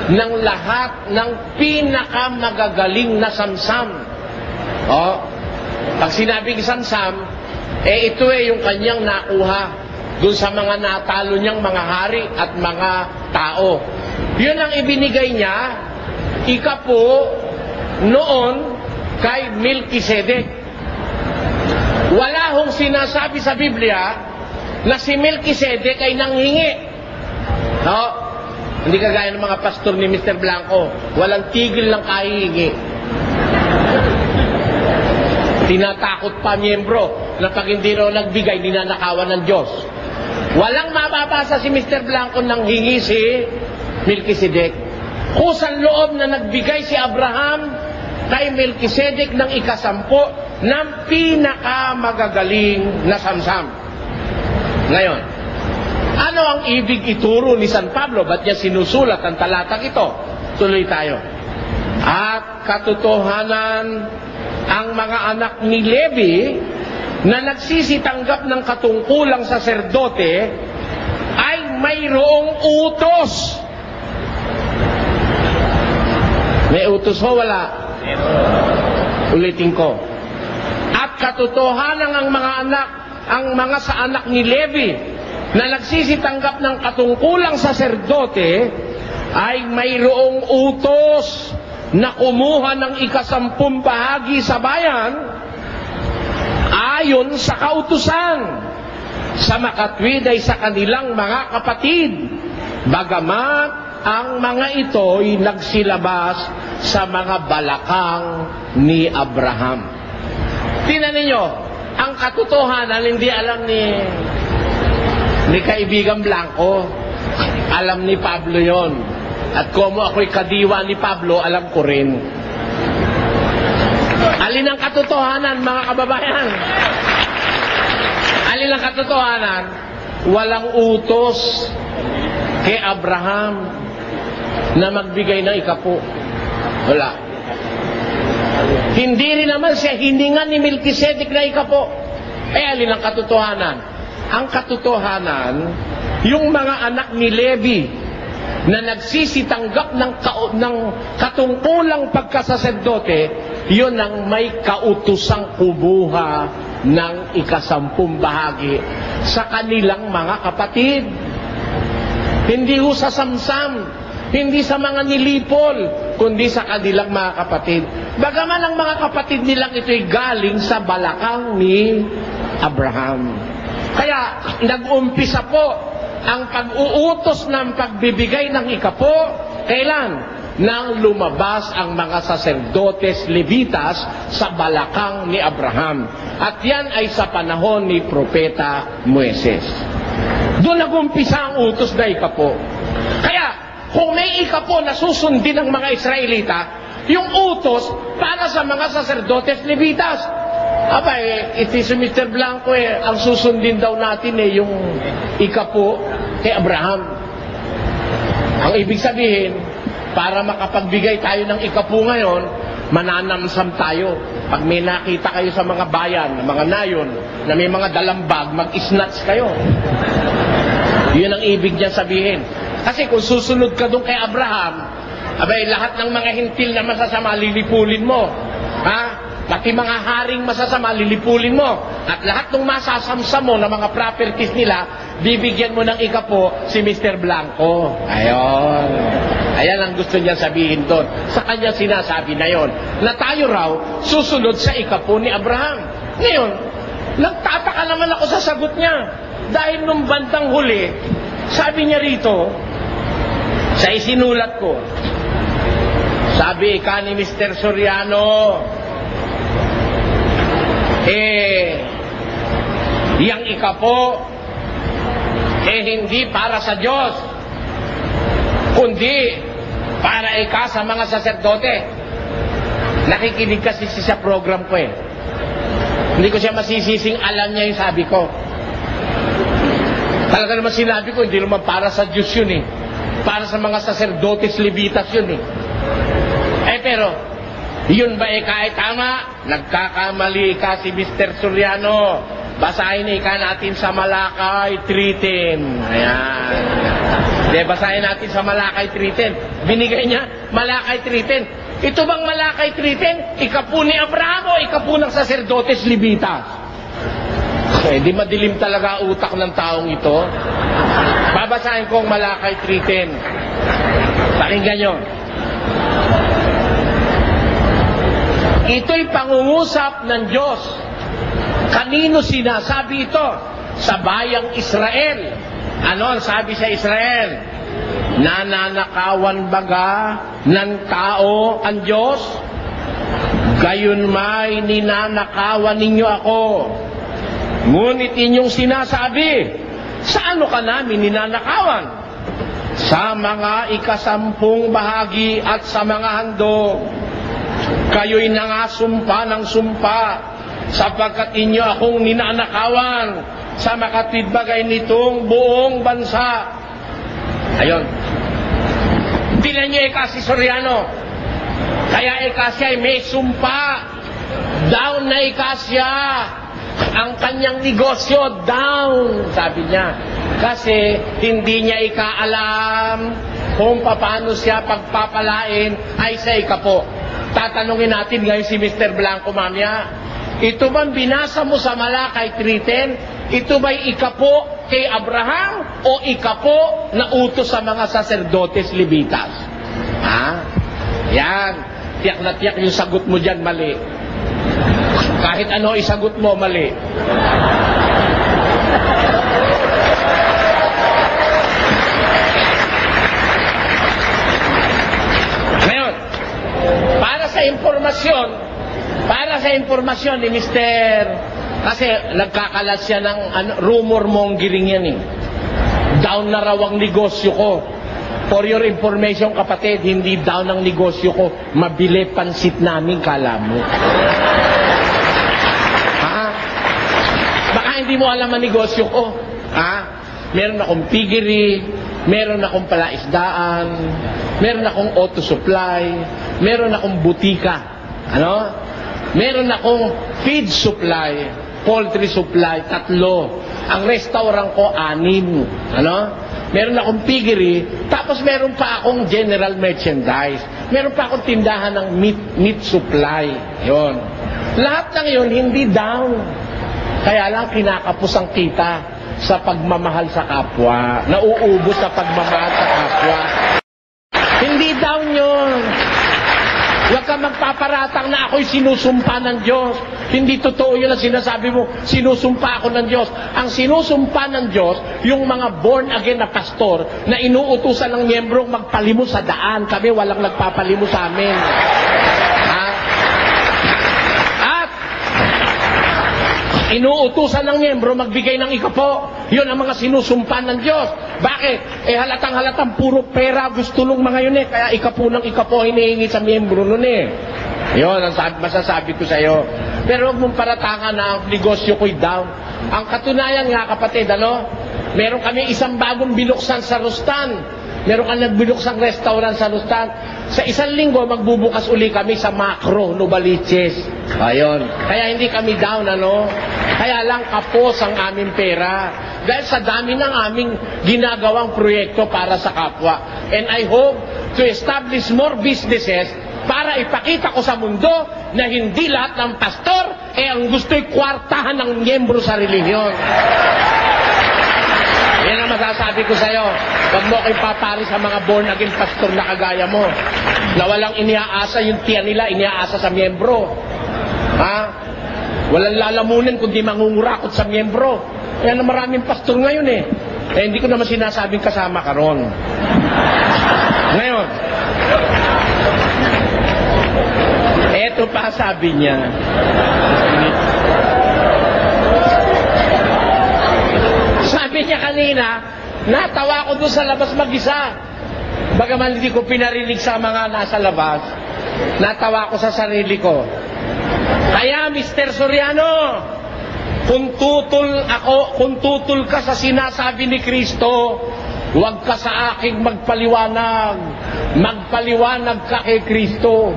ng lahat ng pinakamagagaling na samsam. Pag sinabing samsam, ito yung kanyang nakuha doon sa mga natalo niyang mga hari at mga tao. Yun ang ibinigay niya, ikapo noon kay Melkisedek. Wala hong sinasabi sa Biblia na si Melkisedek ay nanghingi. Hindi kagaya ng mga pastor ni Mr. Blanco, walang tigil ng kahihingi. Tinatakot pa miyembro na pag hindi raw nagbigay, ninanakawan ng Diyos. Walang mababasa si Mr. Blanco nang hingi si Melkisedek. Kusang loob na nagbigay si Abraham kay Melkisedek ng 10 ng pinakamagagaling na samsam. Ngayon, ano ang ibig ituro ni San Pablo? Ba't niya sinusulat ang talatang ito? Tuloy tayo. At katotohanan, ang mga anak ni Levi na nagsisitanggap ng katungkulang saserdote ay mayroong utos. May utos ho, wala? Ulitin ko. At katotohanan ang mga sa anak ni Levi na nagsisitanggap ng katungkulang saserdote ay mayroong utos na kumuha ng 10 bahagi sa bayan ayon sa kautusan, sa makatwid ay sa kanilang mga kapatid, bagamat ang mga ito'y nagsilabas sa mga balakang ni Abraham. Tingnan ninyo, ang katotohanan hindi alam ni kaibigan Blanco, alam ni Pablo yon. At como ako'y kadiwa ni Pablo, alam ko rin. Alin ang katotohanan, mga kababayan? Alin ang katotohanan? Walang utos kay Abraham na magbigay ng 10. Wala. Hindi rin naman siya hiningan ni Melkisedek na 10. Alin ang katotohanan? Ang katotohanan, yung mga anak ni Levi na nagsisitanggap ng katungkulang pagkasaserdote, yun ang may kautusang kubuha ng ika-10 bahagi sa kanilang mga kapatid. Hindi ho sa samsam, hindi sa mga nilipol, kundi sa kanilang mga kapatid. Bagaman ang mga kapatid nilang ito'y galing sa balakang ni Abraham. Kaya nag-umpisa po ang pag-uutos ng pagbibigay ng ikapo, kailan? Nang lumabas ang mga saserdotes Levitas sa balakang ni Abraham. At yan ay sa panahon ni Propeta Moises. Doon nag-umpisa ang utos na ikapo. Kaya, kung may ikapo na susundin ng mga Israelita, yung utos para sa mga saserdotes Levitas. Iti si Mr. Blanco ang susundin daw natin yung ikapo kay Abraham. Ang ibig sabihin, para makapagbigay tayo ng ikapo ngayon, mananamsam tayo. Pag may nakita kayo sa mga bayan, mga nayon, na may mga dalambag, mag-snatch kayo. Yun ang ibig niya sabihin. Kasi kung susunod ka doon kay Abraham, lahat ng mga hintil na masasama, lilipulin mo. Pati mga haring masasama, lilipulin mo. At lahat ng masasamsam mo na mga properties nila, bibigyan mo ng ikapo si Mr. Blanco. Ayon. Ayan ang gusto niya sabihin doon. Sa kanya sinasabi na yon, na tayo raw susunod sa ikapo ni Abraham. Ngayon, nagtataka naman ako sa sagot niya. Dahil nung bandang huli, sabi niya rito, sa isinulat ko, sabi ka ni Mr. Soriano, yang ikapo, hindi para sa Diyos, kundi para sa mga saserdote. Nakikinig kasi sa program ko Hindi ko siya masisising alam niya yung sabi ko. Talaga naman sinabi ko, hindi naman para sa Diyos yun Para sa mga saserdotes Levitas yun pero, yun ba kahit tama? Nagkakamali ka si Mr. Soriano. Basahin natin sa Malakay 3:10. Ayan. Basahin natin sa Malakay 3:10. Binigay niya, Malakay 3:10. Ito bang Malakay 3:10? Ikapo ni Abraham o ikapo ng saserdotes Levitas? Di madilim talaga utak ng taong ito. Babasahin ko ang Malakay 3:10. Pakinggan nyo. Ito'y pangungusap ng Diyos. Kanino sinasabi ito? Sa bayang Israel. Ano ang sabi sa Israel? Nananakawan baga ng tao ang Diyos? Gayon may ninanakawan ninyo ako. Ngunit inyong sinasabi, sa ano ka namin ninanakawan? Sa mga ika-10 bahagi at sa mga handog. Kayo'y nangasumpa ng sumpa, sapagkat inyo akong ninanakawan sa makatidbagay nitong buong bansa. Ayon. Tingnan niyo si Soriano. Kaya siya ay may sumpa. Down na siya. Ang kanyang negosyo, down, sabi niya. Kasi hindi niya ikaalam kung paano siya pagpapalain ay sa ikapo. Tatanungin natin ngayon si Mr. Blanco mamaya. Ito bang binasa mo sa Malakay 3:10? Ito ba'y ikapo kay Abraham o ikapo na utos sa mga saserdotes Levitas? Yan. Tiyak na tiyak yung sagot mo dyan mali. Kahit ano isagot mo mali. Ngayon, para sa impormasyon ni Mr. Kasi nagkakalat siya ng rumor mongering yan Down na raw ang negosyo ko. For your information, kapatid, hindi down ang negosyo ko. Mabili pansit namin, kala mo. Baka hindi mo alam ang negosyo ko. Meron akong piggery, meron akong palaisdaan, meron akong auto supply, meron akong butika. Meron akong feed supply. poultry supply, 3. Ang restaurant ko, 6. Ano? Meron akong piggery, tapos meron pa akong general merchandise. Meron pa akong tindahan ng meat supply. Yon. Lahat ng yun, hindi down. Kaya lang kinakapos ang kita sa pagmamahal sa kapwa. Nauubos sa pagmamahal sa kapwa. Hindi down yun. Huwag ka magpaparatang na ako'y sinusumpa ng Diyos. Hindi totoo yun ang sinasabi mo, sinusumpa ako ng Diyos. Ang sinusumpa ng Diyos, yung mga born again na pastor na inuutusan ng miyembrong magpalimos sa daan. Kami walang nagpapalimos sa amin. Ha? At inuutusan ng miyembro magbigay ng ikapo. Yun ang mga sinusumpa ng Diyos. Bakit? Halatang puro pera gusto nung mga yun eh. Kaya ikapo ng ikapo hinihingi sa miyembro nun eh. Yun ang masasabi ko sa iyo. Pero huwag mong paratangan na ang negosyo ko'y down. Ang katunayan nga kapatid, meron kami isang bagong binuksan sa Rustan. Meron kami nagbinuksang restaurant sa Rustan. Sa isang linggo, magbubukas uli kami sa Macro, Novaliches. Ayun. Kaya hindi kami down, Kaya lang kapos ang aming pera. Dahil sa dami ng aming ginagawang proyekto para sa kapwa. And I hope to establish more businesses para ipakita ko sa mundo na hindi lahat ng pastor ang gusto'y kwartahan ng miyembro sa relihiyon. Yan ang masasabi ko sa'yo. Huwag mo kayo papari sa mga born again pastor na kagaya mo. Na walang iniaasa yung tiyan nila, iniaasa sa miyembro. Ha? Walang lalamunin kundi mangungurakot sa miyembro. Yan ang maraming pastor ngayon eh. Hindi ko naman sinasabing kasama ka ron. Ngayon, eto pa sabi niya. Sabi niya kanina, natawa ko doon sa labas mag-isa. Bagaman hindi ko pinarinig sa mga nasa labas, natawa ko sa sarili ko. Kaya Mr. Soriano, kung tutol ka sa sinasabi ni Kristo, huwag ka sa aking magpaliwanag. Magpaliwanag ka kay Kristo.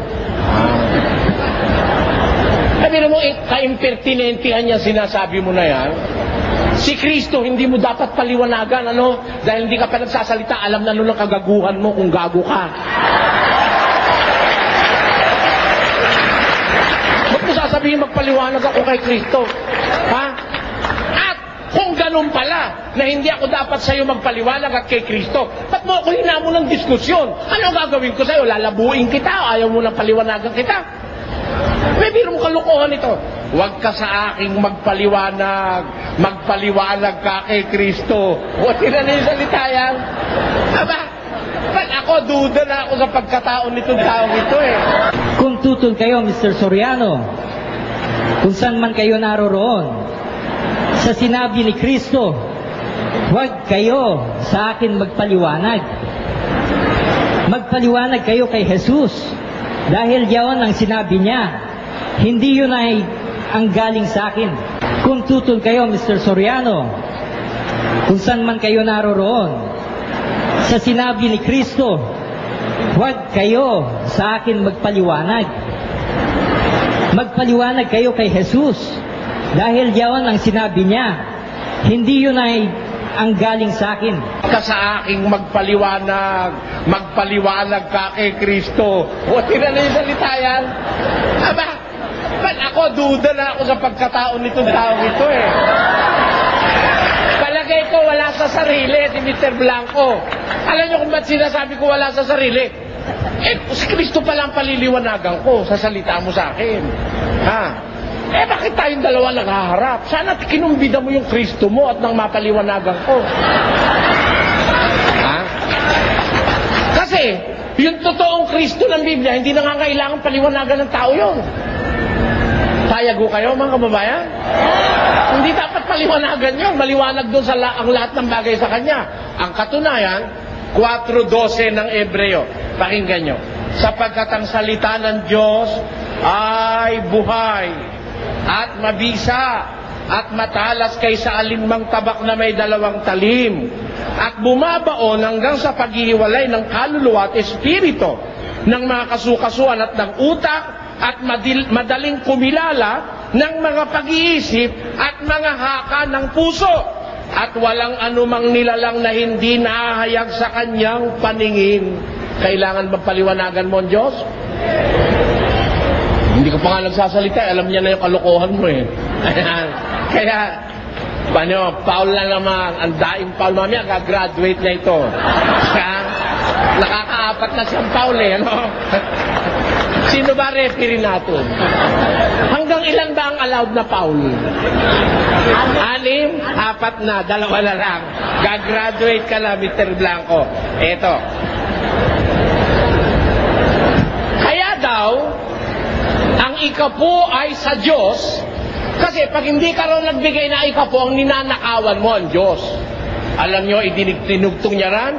Sabi mo, ka-impertinentihan niya sinasabi mo na yan. Si Kristo, hindi mo dapat paliwanagan, Dahil hindi ka pa nagsasalita, alam na nung kagaguhan mo kung gago ka. Ba't mo sasabihin magpaliwanag ako kay Kristo? Ha? At kung ganun pala, na hindi ako dapat sa'yo magpaliwanag at kay Kristo, ba't mo ako hinamon ng diskusyon? Ano gagawin ko sa'yo? Lalabuin kita o ayaw mo nang paliwanagan kita? May biro mo kalukuhan ito. Huwag ka sa aking magpaliwanag. Magpaliwanag ka kay Kristo. Huwag tinanong salita yan. Aba, ba't ako duda na ako sa pagkataon nitong taong ito eh. Kung tutol kayo, Mr. Soriano, kung saan man kayo naroroon, sa sinabi ni Kristo, huwag kayo sa akin magpaliwanag. Magpaliwanag kayo kay Jesus. Dahil yaon ang sinabi niya, hindi yun ay ang galing sa akin. Kung tutol kayo, Mr. Soriano, kung saan man kayo naroroon, sa sinabi ni Kristo, huwag kayo sa akin magpaliwanag. Magpaliwanag kayo kay Jesus. Dahil yaon ang sinabi niya, hindi yun ay ang galing sa akin. Ka sa aking magpaliwanag. Magpaliwanag ka kay Kristo. Huwag tinanong yung salita yan. Aba, ba't ako duda na ako sa pagkataon nitong taong ito eh. Palagay ko wala sa sarili si Mr. Blanco. Alam niyo kung ba't sinasabi ko wala sa sarili? Si Kristo pala ang paliliwanagan ko sa salita mo sa akin. Ha? Bakit tayong dalawa naghaharap? Sana kinumbida mo yung Kristo mo at nang mapaliwanagan ko. Ha? Kasi, yung totoong Kristo ng Biblia, hindi nangangailangan paliwanagan ng tao yun. Payag ko kayo, mga kababayan? Hindi dapat paliwanagan yun. Maliwanag doon sa ang lahat ng bagay sa Kanya. Ang katunayan, 4:12 ng Ebreo. Pakinggan nyo. Sapagkat ang salita ng Diyos ay buhay at mabisa at matalas kaysa alinmang tabak na may 2 talim at bumabaon hanggang sa paghihiwalay ng kaluluwa at espiritu ng mga kasukasuan at ng utak at madaling kumilala ng mga pag-iisip at mga haka ng puso, at walang anumang nilalang na hindi nahahayag sa kanyang paningin. Kailangan bang paliwanagan mo ang Diyos? Hindi ko pa nga nagsasalita, alam niya na yung kalokohan mo eh. Kaya, Paul na naman, ang daing Paul, mamaya, gagraduate na ito. Kaya, nakakaapat na siyang Paul eh, ano? Sino ba referee natin? Hanggang ilan ba ang allowed na Paul? 6? 4 na, 2 na lang. Gagraduate ka na, Mr. Blanco. Eto. Kaya daw, ang ikapo ay sa Diyos, kasi pag hindi ka raw nagbigay na ikapo, ang ninanakawan mo ang Diyos. Alam nyo, tinugtong niya ran,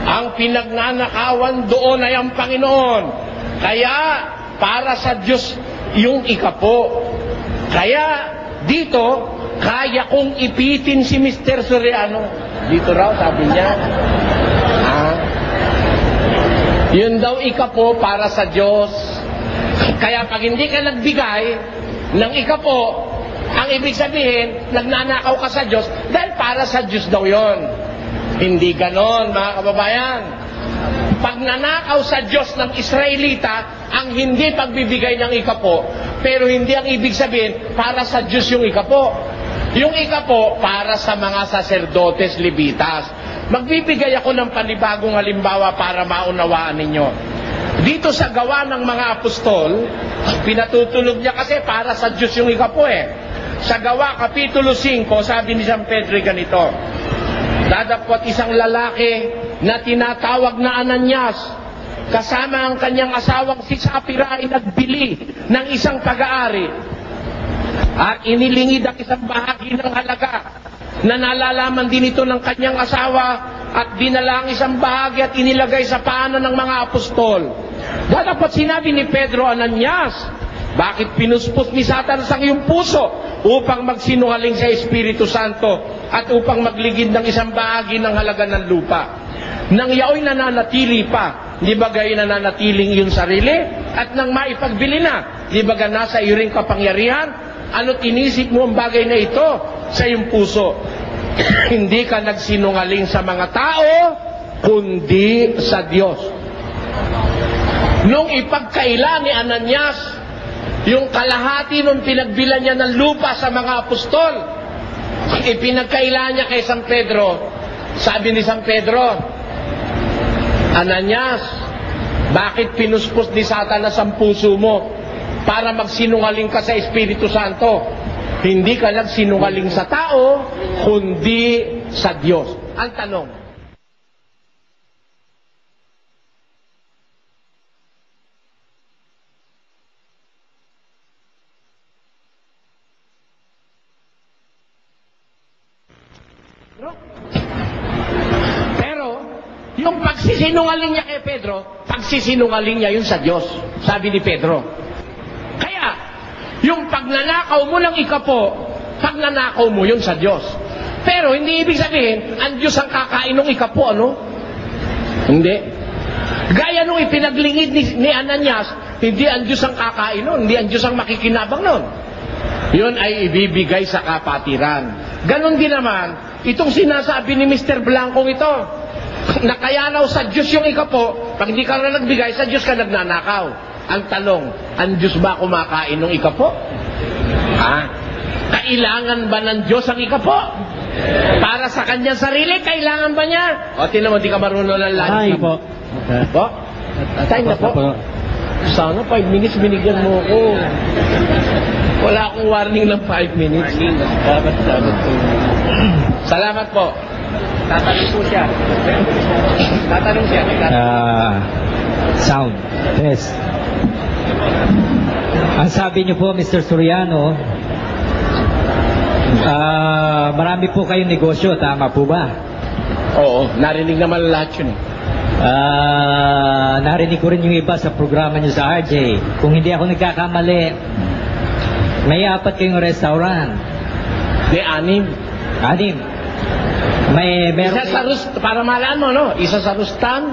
ang pinagnanakawan doon ay ang Panginoon. Kaya, para sa Diyos yung ikapo. Kaya, dito, kaya kong ipitin si Mr. Soriano. Dito raw, sabi niya. Yun daw ikapo para sa Diyos. Kaya pag hindi ka nagbigay ng ikapo, ang ibig sabihin, nagnanakaw ka sa Diyos dahil para sa Diyos daw yon. Hindi ganon, mga kababayan. Pag nanakaw sa Diyos ng Israelita, ang hindi pagbibigay ng ikapo, pero hindi ang ibig sabihin, para sa Diyos yung ikapo. Yung ikapo, para sa mga saserdotes, levitas. Magbibigay ako ng panibagong halimbawa para maunawaan ninyo. Dito sa Gawa ng mga Apostol, pinatutunog niya kasi para sa Diyos yung ikapo eh. Sa Gawa, Kapitulo 5, sabi ni San Pedro ganito, dadapot isang lalaki na tinatawag na Ananias, kasama ang kanyang asawang si Sapira ay nagbili ng isang pag-aari at inilingid ang isang bahagi ng halaga na nalalaman din ito ng kanyang asawa at dinala ang isang bahagi at inilagay sa paanan ng mga apostol. Dapat sinabi ni Pedro, Ananias, bakit pinuspos ni Satanas ang iyong puso upang magsinungaling sa Espiritu Santo at upang magligid ng isang bahagi ng halaga ng lupa? Nang yaoy nananatili pa, di ba gayon nananatiling iyong sarili? At nang maipagbili na, di ba nasa iyo ring kapangyarihan? Ano't inisip mo ang bagay na ito sa iyong puso? Hindi ka nagsinungaling sa mga tao, kundi sa Diyos. Nung ipagkaila ni Ananias, yung kalahati nung pinagbilan niya ng lupa sa mga apostol, ipinagkaila niya kay San Pedro. Sabi ni San Pedro, Ananias, bakit pinuspos ni Satanas ang puso mo para magsinungaling ka sa Espiritu Santo? Hindi ka nagsinungaling sa tao, kundi sa Diyos. Ang tanong, pero yung pagsisinungaling niya kay Pedro, pagsisinungaling niya yun sa Diyos, sabi ni Pedro. Kaya, yung pagnanakaw mo ng ikapo, pagnanakaw mo yun sa Diyos. Pero hindi ibig sabihin, ang Diyos ang kakain ng ikapo, ano? Hindi. Gaya nung ipinaglingid ni Ananias, hindi ang Diyos ang kakain nun, hindi ang Diyos ang makikinabang nun. Yun ay ibibigay sa kapatiran. Ganon din naman, itong sinasabi ni Mr. Blanco ito, na kaya raw sa Diyos yung ikapo, pag hindi ka na nagbigay, sa Diyos ka nagnanakaw. Ang tanong, ang Diyos ba kumakain ng ikapo? Kailangan ba ng Diyos ang ikapo? Para sa kanyang sarili, kailangan ba niya? O, tinan mo, di ka marunong ng Ay logic. po. Po? Time na po. Sana 5 minutes binigyan mo ko. Wala akong warning ng 5 minutes. Dapat po. Salamat po. Tatanong po siya. Tatanong siya. Sound. Test. Ang sabi niyo po, Mr. Soriano, marami po kayong negosyo, tama po ba? Oo, narinig naman lahat yun. Narinig ko rin yung iba sa programa niyo sa RJ. Kung hindi ako nagkakamali, may 4 kayong restaurant. May 6. 6. Meron Isa sa para malaan mo, no? Isa sa Rustan,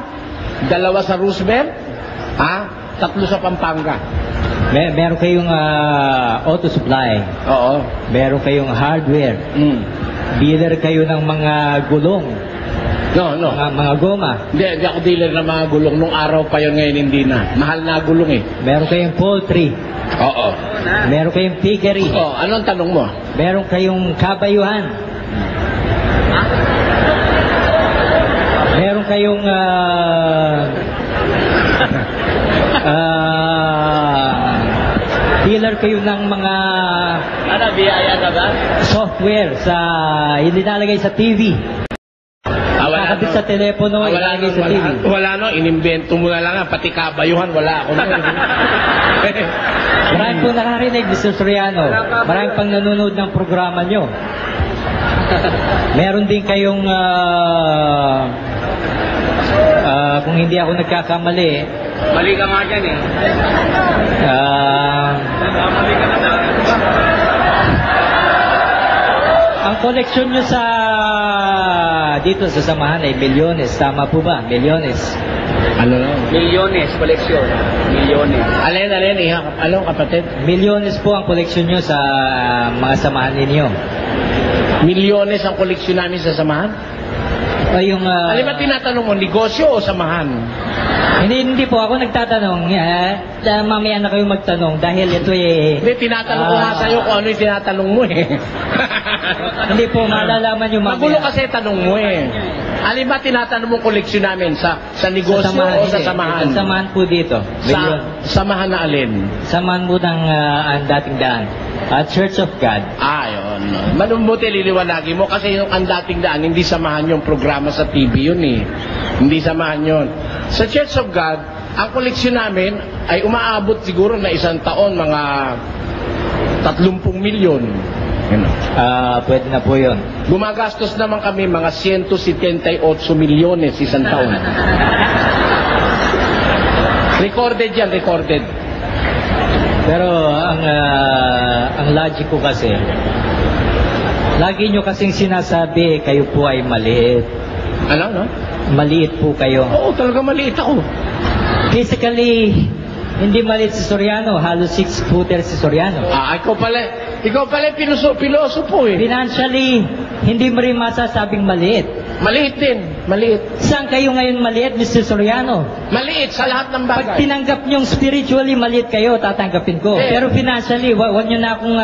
2 sa Roosevelt, 3 sa Pampanga. Meron kayong auto supply. Oo. Meron kayong hardware. Mm. Dealer kayo ng mga gulong. No. Mga goma. Hindi ako dealer ng mga gulong. Nung araw pa yun, ngayon hindi na. Mahal na gulong eh. Meron kayong poultry. Oo. Meron kayong piggery. Oh, anong tanong mo? Meron kayong kabayuhan. Meron kayong dealer kayo ng mga biyaya ka ba? software sa inilalagay sa TV. Kakabit sa telepono, ilalagay sa TV. Wala no, inimbento mo na lang. Pati kabayuhan, wala ako. Marami pong nakarinig, Mr. Soriano. Marami pang nanonood ng programa nyo. Meron din kayong kung hindi ako nagkakamali, Mali ka nga dyan eh. Mali ka na. ang koleksyon nyo sa dito sa samahan ay milyones. Tama po ba? Milyones. Ano lang? Milyones, koleksyon. Milyones. Alin, anong kapatid? Milyones po ang koleksyon nyo sa mga samahan ninyo. Milyones ang koleksyon namin sa samahan? O yung... Alin ba tinatanong mo, negosyo o samahan? Hindi po ako nagtatanong. Mamaya na kayo magtanong dahil ito Hindi, tinatanong ko nga sa'yo kung ano yung tinatanong mo eh. Hindi po, malalaman yung mamaya. Magulo kasi tanong mo eh. Alin ba tinatanong mo koleksyon namin? Sa negosyo o sa samahan? Sa samahan po dito. Samahan na alin? Samahan mo ng ang dating daan. Church of God. Yun. Manumbuti liliwanagin mo kasi yung ang dating daan, hindi samahan yung programa sa TV yun eh. Hindi samahan yun. Sa Church of God, ang koleksyon namin ay umaabot siguro na isang taon, mga 30 milyon. Pwede na po yun. Gumagastos naman kami mga 178 milyones isang taon. Recorded yan, recorded. Pero ang logic ko kasi, lagi nyo kasing sinasabi, kayo po ay maliit. Ano, no? Maliit po kayo. Oo, talaga maliit ako. Physically, hindi maliit si Soriano, halos 6-footer si Soriano. Ikaw pala piloso po eh. Financially, hindi mo rin masasabing maliit. Maliit din, maliit. Saan kayo ngayon maliit, Mr. Soriano? Maliit sa lahat ng bagay. Pag tinanggap nyong spiritually maliit kayo, tatanggapin ko. Eh. Pero financially, wag nyo na akong...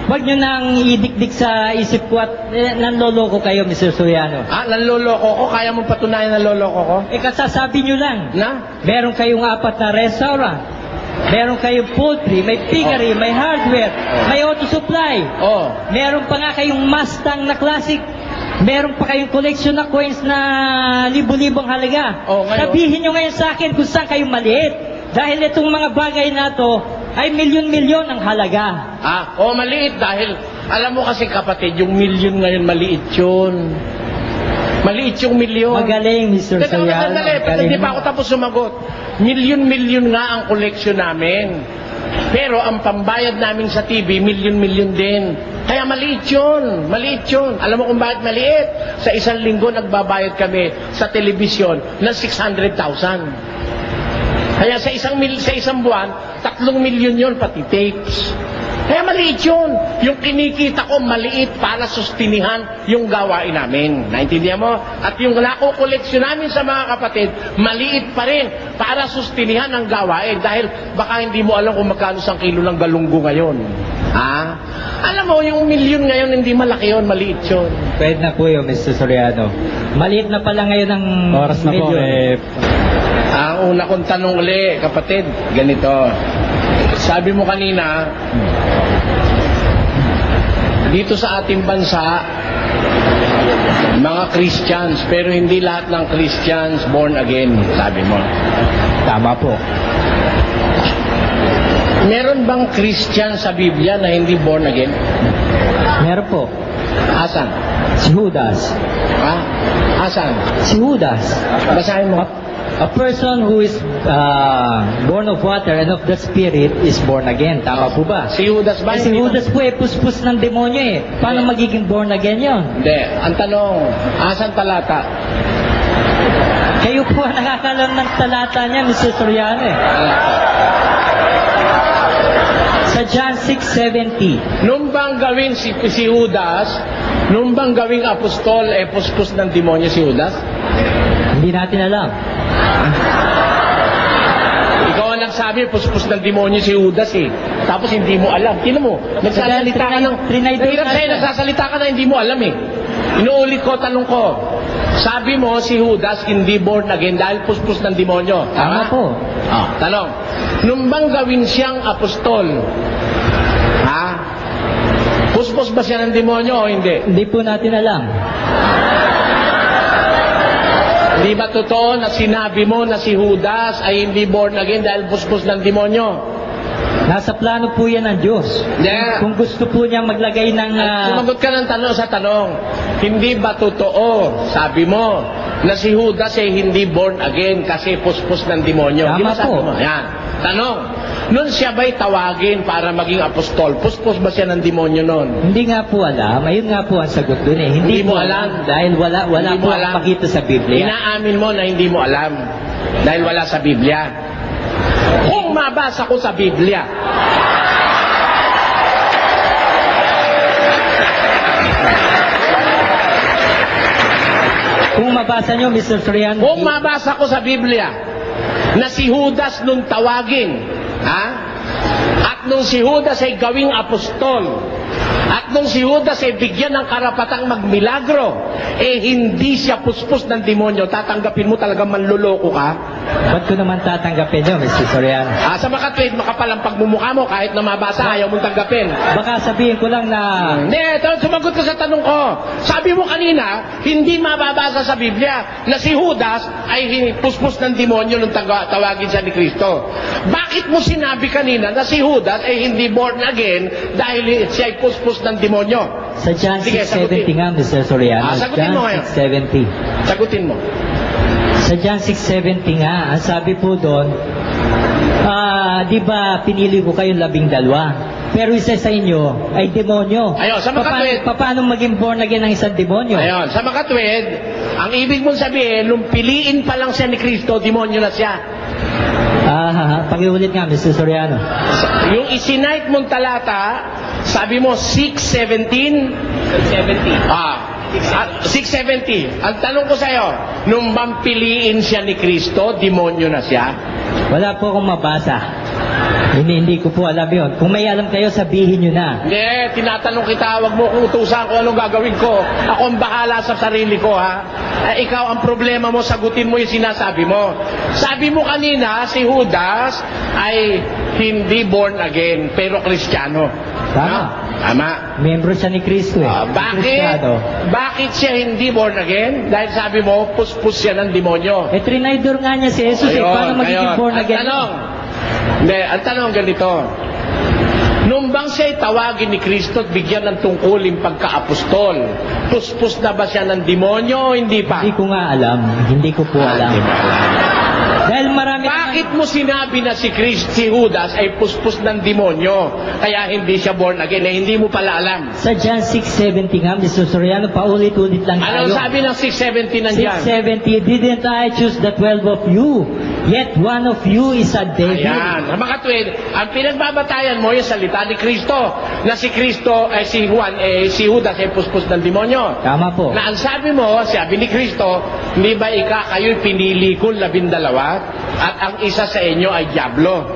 wag nyo nang idikdik sa isip ko at nanloloko kayo, Mr. Soriano. Nanloloko ko? Kaya mong patunayan nanloloko ko? Kasasabi nyo lang. Na? Meron kayong 4 na restaurant. Meron kayong poultry, may piggery, may hardware, may auto supply. Meron pa nga kayong Mustang na classic. Meron pa kayong collection na coins na libo-libong halaga. Sabihin nyo ngayon sa akin kung saan kayo maliit. Dahil itong mga bagay na to ay milyon-milyon ang halaga. Maliit dahil, alam mo kasi kapatid, yung milyon ngayon maliit yun. Maliit yung milyon. Magaling, Mr. Soriano. Hindi pa ako tapos sumagot. Milyon-milyon nga ang koleksyon namin. Pero ang pambayad namin sa TV, milyon-milyon din. Kaya maliit yun. Maliit yun. Alam mo kung bakit maliit? Sa isang linggo nagbabayad kami sa telebisyon ng 600,000. Kaya sa isang buwan, 3 milyon yun pati tapes. Kaya maliit yun. Yung kinikita ko maliit para sustinihan yung gawain namin. Naintindihan mo? At yung nakukoleksyon namin sa mga kapatid, maliit pa rin para sustinihan ang gawain. Dahil baka hindi mo alam kung magkano 1 kilo ng galunggo ngayon. Alam mo, yung milyon ngayon, hindi malaki yun, maliit yun. Pwede na po yun, Mr. Soriano. Maliit na pala ngayon ang Oras na po milyon. Ang una kong tanong uli, kapatid, ganito. Sabi mo kanina, dito sa ating bansa, mga Christians, pero hindi lahat ng Christians born again, sabi mo. Tama po. Meron bang Christian sa Biblia na hindi born again? Meron po. Asan? Si Judas. Asan? Si Judas. Basahin mo. A person who is born of water and of the Spirit is born again. Tama po ba? Si Judas ba? Si Judas po puspos ng demonyo eh. Paano magiging born again yon? Hindi. Ang tanong, asan talata? Kayo po ang nakakalam ng talata niya, Mr. Soriano eh. John 6:70. Nung bang gawin si Judas, nung bang gawing apostol, puspos ng demonyo si Judas? Hindi natin alam. Ikaw ang nagsabi, puspos ng demonyo si Judas eh. Tapos hindi mo alam. Tingnan mo, nagsasalita ka ng... Trinidor Mahirap sa'yo, natin. nagsasalita ka na hindi mo alam eh. Inuulit ko, tanong ko. Sabi mo, si Judas hindi born again dahil puspos ng demonyo. Tama po. Tanong, nung bang gawin siyang apostol, puspos ba siya ng demonyo o hindi? Hindi po natin alam. Di ba totoo na sinabi mo na si Judas ay hindi born again dahil puspos ng demonyo? Nasa plano po yan ng Diyos. Yeah. Kung gusto po niyang maglagay ng... Sumagot ka ng tanong sa tanong. Hindi ba totoo, sabi mo, na si Judas ay hindi born again kasi puspos ng demonyo? Tama Di ba sabi po. mo? Yan. Tanong, nun siya ba'y tawagin para maging apostol? Puspos ba siya ng demonyo nun? Hindi nga po alam. Ayun nga po ang sagot dun eh. Hindi mo po alam. Dahil wala Hindi po mo alam. makita sa Biblia. Inaamin mo na hindi mo alam dahil wala sa Biblia. Kung mabasa ko sa Biblia, Kung mabasa nyo, Mr. Soriano, kung mabasa ko sa Biblia na si Judas nung tawagin, at nung si Judas ay gawing apostol, at nung si Judas ay bigyan ng karapatang magmilagro, hindi siya puspos ng demonyo, tatanggapin mo talagang manluloko ka? ba't ko naman tatanggapin nyo, Mr. Soriano? Sa makatwid, makapal ang pagmumukha mo kahit na mabasa, ayaw mong tanggapin. Baka sabihin ko lang na... Hindi, sumagot ka sa tanong ko. Sabi mo kanina, hindi mababasa sa Biblia na si Judas ay puspos ng demonyo nung tawagin siya ni Kristo. Bakit mo sinabi kanina na si Judas ay hindi born again dahil siya ay puspos ng demonyo? Sa John Sige, 6:70 nga, Mr. Soriano. sagutin mo ngayon. John 6:70. Sagutin mo. Sa John 6:70 nga, ang sabi po doon, di ba pinili ko kayo 12? Pero isa sa inyo ay demonyo. Ayun, sa makatwid. Paano maging born again ng isang demonyo? Ayun, sa makatwid, ang ibig mong sabihin, nung piliin pa lang siya ni Kristo, demonyo na siya. Pakiulit nga, Mr. Soriano. Yung isinight mong talata, sabi mo 6:17? 6:70. Ang tanong ko sa'yo, nung bang piliin siya ni Kristo, demonyo na siya? Wala po akong mabasa. Hindi ko po alam yun. Kung may alam kayo, sabihin nyo na. Hindi, tinatanong kita, wag mo kung utusan ko anong gagawin ko. Ako ang bahala sa sarili ko, ha? Ikaw, ang problema mo, sagutin mo yung sinasabi mo. Sabi mo kanina, si Judas ay hindi born again, pero Kristiyano. Tama. Tama. Membro siya ni Kristo eh. Kristiyano. Bakit siya hindi born again? Dahil sabi mo, puspos siya ng demonyo. Trinidor nga niya si Jesus eh. Paano magiging born again? Ang tanong ganito. Nung bang siya'y tawagin ni Kristo at bigyan ng tungkuling pagka-apostol, puspos na ba siya ng demonyo o hindi pa? Hindi ko nga alam. Hindi ko po alam. Hindi mo alam. Dahil marami... Bakit mo sinabi na si Judas ay puspos ng demonyo, kaya hindi siya born again, hindi mo pala alam? Sa John 6:70 nga, Mr. Soriano, paulit-ulit lang tayo. Ano sabi ng 6:70 nandiyan? 6:70, didn't I choose the 12 of you? Yet one of you is a devil. Ayan. Mga katwid, ang pinagbabatayan mo yung salita ni Kristo, na si Kristo, si Judas ay puspos ng demonyo. Tama po. Na ang sabi mo, sabi ni Kristo, hindi ba kayo'y pinili ko 12 at ang isa sa inyo ay diablo?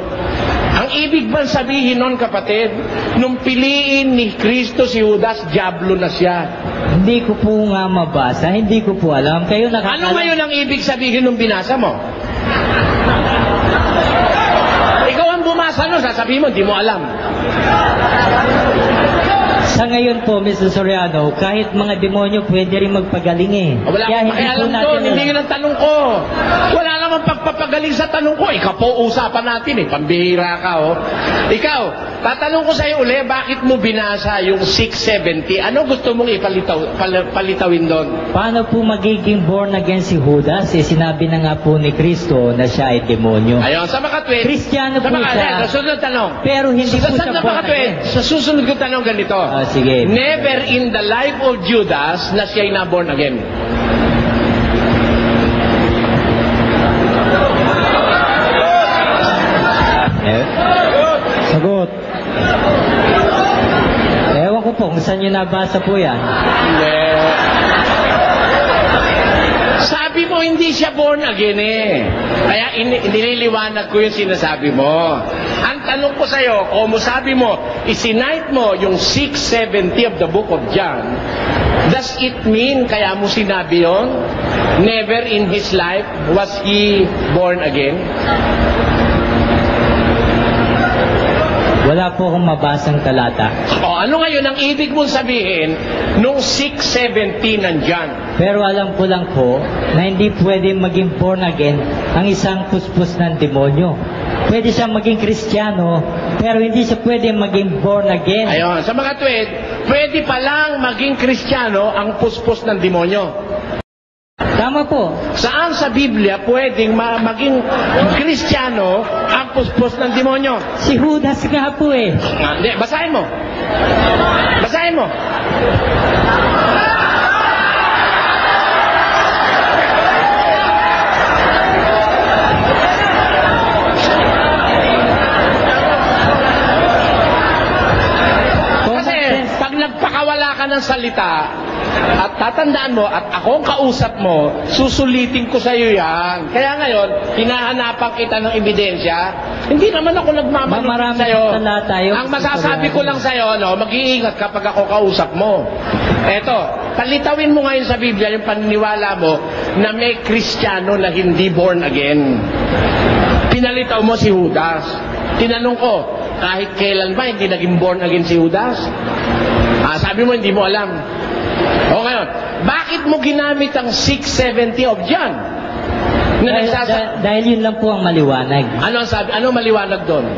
Ang ibig bang sabihin nun, kapatid, nung piliin ni Kristo si Judas, diablo na siya? Hindi ko po nga mabasa, hindi ko po alam. Kayo nakakalam. Ano ngayon ang ibig sabihin nung binasa mo? Ikaw ang bumasa nun, sasabihin mo, hindi mo alam. Sa ngayon po, Mr. Soriano, kahit mga demonyo pwede rin magpagaling eh. Wala akong pakialam doon, hindi yun ang tanong ko. Wala namang pagpapagaling sa tanong ko. Ikaw po, usapan natin eh, pambihira ka oh. Ikaw, tatanong ko sa'yo uli, bakit mo binasa yung 6:70? Ano gusto mong palitawin doon? Paano po magiging born again si Judas? Sinabi na nga po ni Kristo na siya ay demonyo. Ayun, sa makatwid. Kristiyano po siya. Sa susunod tanong. Pero hindi po siya born makatwid. again. Sa susunod ko tanong ganito. Sige. Never in the life of Judas na siya'y na-born again. Sagot. saan nyo nabasa po yan? Hindi. Sabi mo, hindi siya born again eh. Kaya nililiwanag ko yung sinasabi mo. Ang tanong ko sa'yo, kung sabi mo, isinite mo yung 670 of the book of John, does it mean, kaya mo sinabi yun, never in his life was he born again? Wala po akong mabasang talata. O ano ngayon ang ibig mong sabihin nung 6:17 nandyan? Pero alam ko lang po na hindi pwede maging born again ang isang puspos ng demonyo. Pwede siyang maging Kristiyano, pero hindi siya pwede maging born again. Ayun, sa mga tuwid, pwede palang maging Kristiyano ang puspos ng demonyo. Tama po. Saan sa Biblia pwedeng maging Kristiyano ang puspos ng demonyo? Si Judas nga po eh. Hindi, basahin mo. Basahin mo. Kasi pag nagpakawala ka ng salita, at tatandaan mo, at ako ang kausap mo, susulitin ko sa iyo yan. Kaya ngayon, hinahanapan kita ng ebidensya. Hindi naman ako nagmamanipid Marami sa iyo. talata yung Ang masasabi ko lang sa iyo, no, mag-iingat kapag ako kausap mo. Eto, palitawin mo ngayon sa Biblia yung paniniwala mo na may Kristiyano na hindi born again. Pinalitaw mo si Judas. Tinanong ko, kahit kailan ba hindi naging born again si Judas? Sabi mo, hindi mo alam. O ngayon, bakit mo ginamit ang 670 of John? Dahil yun lang po ang maliwanag. Ano ang sabi? Ano maliwanag doon?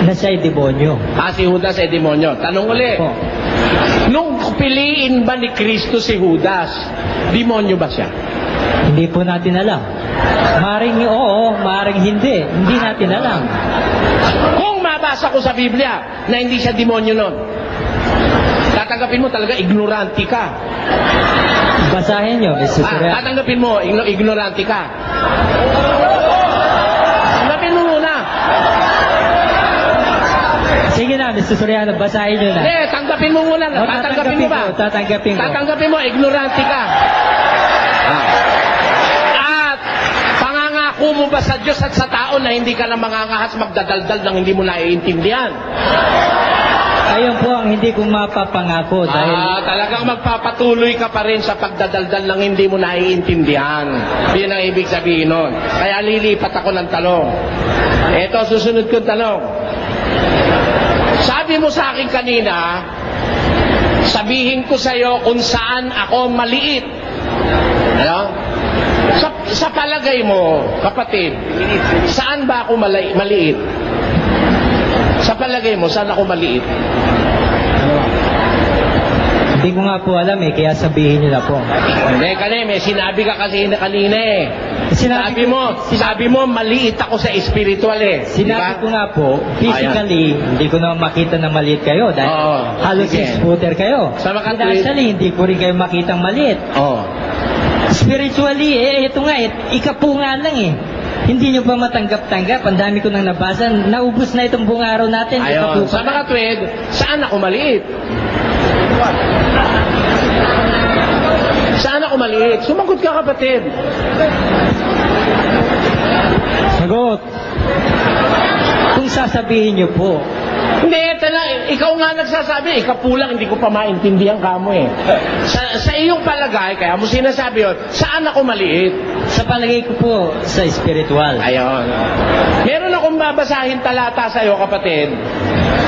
Na siya'y demonyo. Si Judas ay demonyo. Tanong uli. Po. Nung piliin ba ni Kristo si Judas, demonyo ba siya? Hindi po natin alam. Maring oo, maring hindi. Hindi natin alam. Kung mabasa ko sa Biblia na hindi siya demonyo nun, tatanggapin mo talaga ignorante ka. Basahin nyo, Mr. Surya. Tatanggapin mo ignorante ka. Tanggapin mo muna. Sige na, Mr. Soriano, basahin nyo na. Tanggapin mo muna. O, Tatanggapin mo ba? Tatanggapin ko. Tatanggapin mo, ignorante ka. At pangangako mo ba sa Diyos at sa tao na hindi ka na mangangahas magdadaldal nang hindi mo naiintindihan? Ayun po ang hindi ko mapapangako dahil Talagang magpapatuloy ka pa rin sa pagdadaldal ng hindi mo naiintindihan. Yun ang ibig sabihin nun. Kaya lilipat ako ng tanong. Ito, susunod kong tanong. Sabi mo sa akin kanina, sabihin ko sa iyo kung saan ako maliit. Ano? Sa palagay mo, kapatid, saan ba ako maliit? Sa palagay mo, saan ako maliit? hindi ko nga po alam eh, kaya sabihin nyo na po. Hindi, may sinabi ka kasi kanina eh. Sabi mo, maliit ako sa spiritual eh. Sinabi ko nga po, physically, hindi ko na makita na maliit kayo dahil halos 6-footer kayo. Sa Financially, hindi ko rin kayo makitang maliit. Spiritually, ito nga, ikapunga lang eh. Hindi nyo pa matanggap-tanggap. Ang dami ko nang nabasa. Naubos na itong buong araw natin. Ayun. Sa mga tuwid, saan ako maliit? Saan ako maliit? Sumagot ka, kapatid. Sagot. Kung sasabihin nyo po. Hindi, ikaw nga nagsasabi, ikapulang, hindi ko pa maintindihan ka mo eh. Sa iyong palagay, kaya mo sinasabi yun, saan ako maliit? Sa palagay ko po, sa spiritual. Ayun. Meron akong babasahin talata sa iyo, kapatid.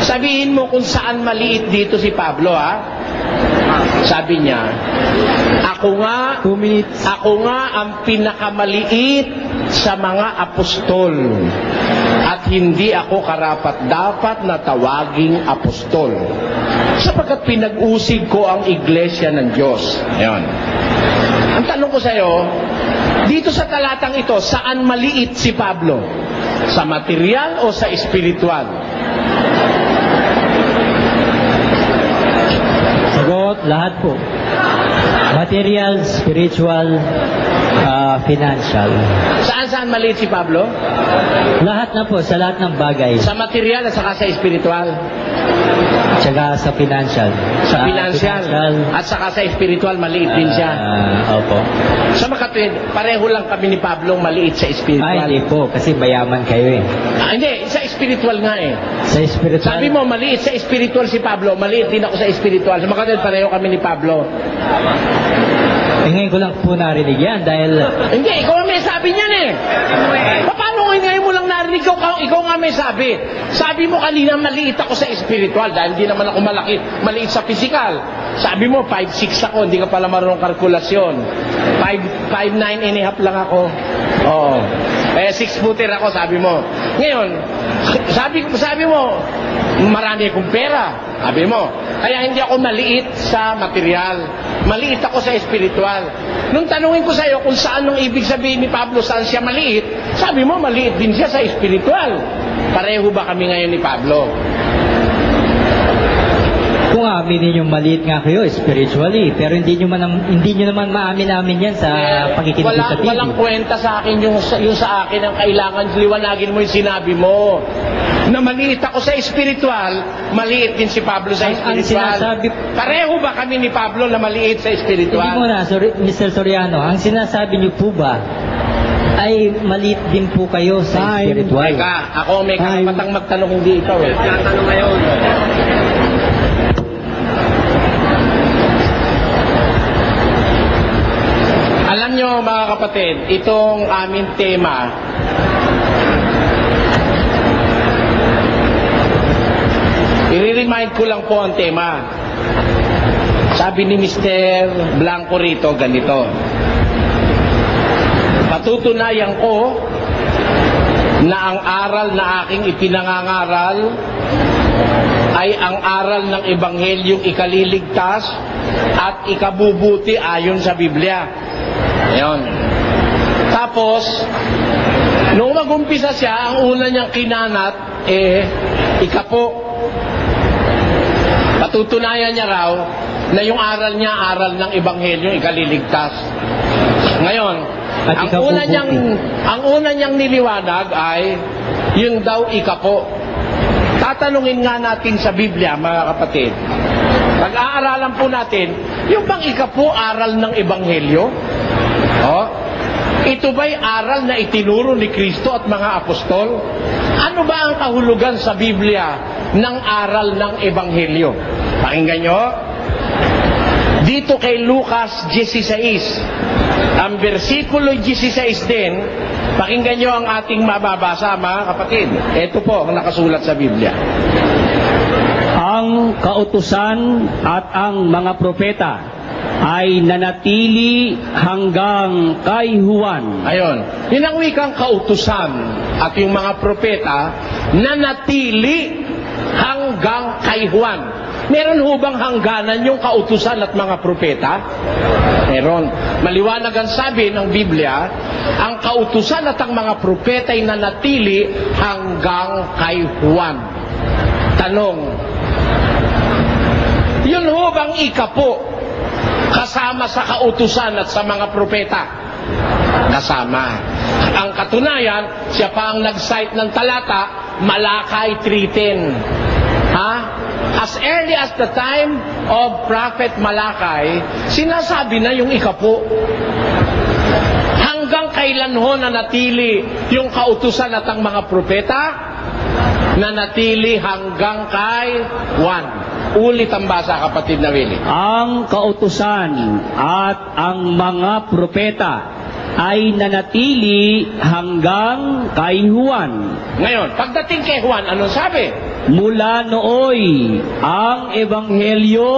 Sabihin mo kung saan maliit dito si Pablo, ha? Sabi niya, ako nga ang pinakamaliit sa mga apostol at hindi ako karapat-dapat na tawaging apostol sapagkat pinag-usig ko ang iglesia ng Diyos. Ayun. Ang tanong ko sa iyo, dito sa talatang ito, saan maliit si Pablo? Sa material o sa espiritual? Sagot, lahat po. Material, spiritual, Financial. Saan maliit si Pablo? Lahat na po, sa lahat ng bagay. Sa material at saka sa espiritual. Tsaka sa financial. Sa financial. At saka sa espiritual, maliit din siya. Opo. Sa makatwid, pareho lang kami ni Pablo maliit sa espiritual. Hindi po, kasi mayaman kayo eh. Hindi, sa espiritual nga eh. Sa spiritual. Sabi mo, maliit sa espiritual si Pablo, maliit din ako sa espiritual. Sa makatwid, pareho kami ni Pablo. Ngayon ko lang po narinig yan dahil... Hindi, ikaw ang may sabi niyan eh. Paano ngayon mo lang narinig? Ikaw nga may sabi. Sabi mo kanina, maliit ako sa espiritual dahil di naman ako malaki. Maliit sa physical. Sabi mo, 5'6" ako, hindi ka pala marunong kalkulasyon. 5'9" and a half lang ako. Oo. 6-footer ako, sabi mo. Ngayon, sabi mo, marami akong pera. Sabi mo, kaya hindi ako maliit sa material. Maliit ako sa espiritual. Nung tanungin ko sa iyo kung saan ang ibig sabihin ni Pablo, saan siya maliit, sabi mo, maliit din siya sa espiritual. Pareho ba kami ngayon ni Pablo? Kung aminin yung maliit nga kayo spiritually, pero hindi nyo naman maamin-amin yan sa pakikinig sa TV. Walang kwenta sa akin yung sa akin ang kailangan liwanagin mo yung sinabi mo. Na maliit ako sa espiritual, maliit din si Pablo sa espiritual. Pareho ba kami ni Pablo na maliit sa espiritual? Hindi mo na, Mr. Soriano, ang sinasabi niyo po ba ay maliit din po kayo sa spiritual? Teka, ako may karapatang magtanong, hindi ikaw eh. Tanong ngayon. Alam nyo mga kapatid, itong aming tema, i-remind ko lang po ang tema. Sabi ni Mr. Blanco rito, ganito. Patutunayan ko na ang aral na aking ipinangangaral ay ang aral ng Ebanghelyong ikaliligtas at ikabubuti ayon sa Biblia. Ayan. Tapos, nung mag-umpisa siya, ang una niyang kinanat, ikapo. Patutunayan niya raw na yung aral niya, aral ng Ebanghelyong ikaliligtas. Ngayon, ang una niyang niliwanag ay yung daw ikapo. Tatanungin nga natin sa Biblia, mga kapatid. Pag-aaralan po natin, yung bang ikapo aral ng Ebanghelyo? Ito ba'y aral na itinuro ni Kristo at mga apostol? Ano ba ang kahulugan sa Biblia ng aral ng Ebanghelyo? Pakinggan nyo. Dito kay Lucas 16, ang versikulo 16 din, pakinggan nyo ang ating mababasa, mga kapatid. Ito po ang nakasulat sa Biblia. Ang kautusan at ang mga propeta ay nanatili hanggang kay Juan. Ayon. Yun ang wikang kautusan at yung mga propeta nanatili hanggang kay Juan. Meron ho bang hangganan yung kautusan at mga propeta? Meron. Maliwanag ang sabi ng Biblia, ang kautusan at ang mga propeta ay nanatili hanggang kay Juan. Tanong, yun ho bang ikapo kasama sa kautusan at sa mga propeta? Kasama. Ang katunayan, siya pa ang nag-cite ng talata, Malakay 3:10. As early as the time of Prophet Malakay, sinasabi na yung ikapo. Hanggang kailan ho nanatili yung kautusan at ang mga propeta? Nanatili hanggang kay Juan. Ulit ang basa, kapatid na Willie. Ang kautusan at ang mga propeta ay nanatili hanggang kay Juan. Ngayon, pagdating kay Juan, anong sabi? Mula nooy, ang ebanghelyo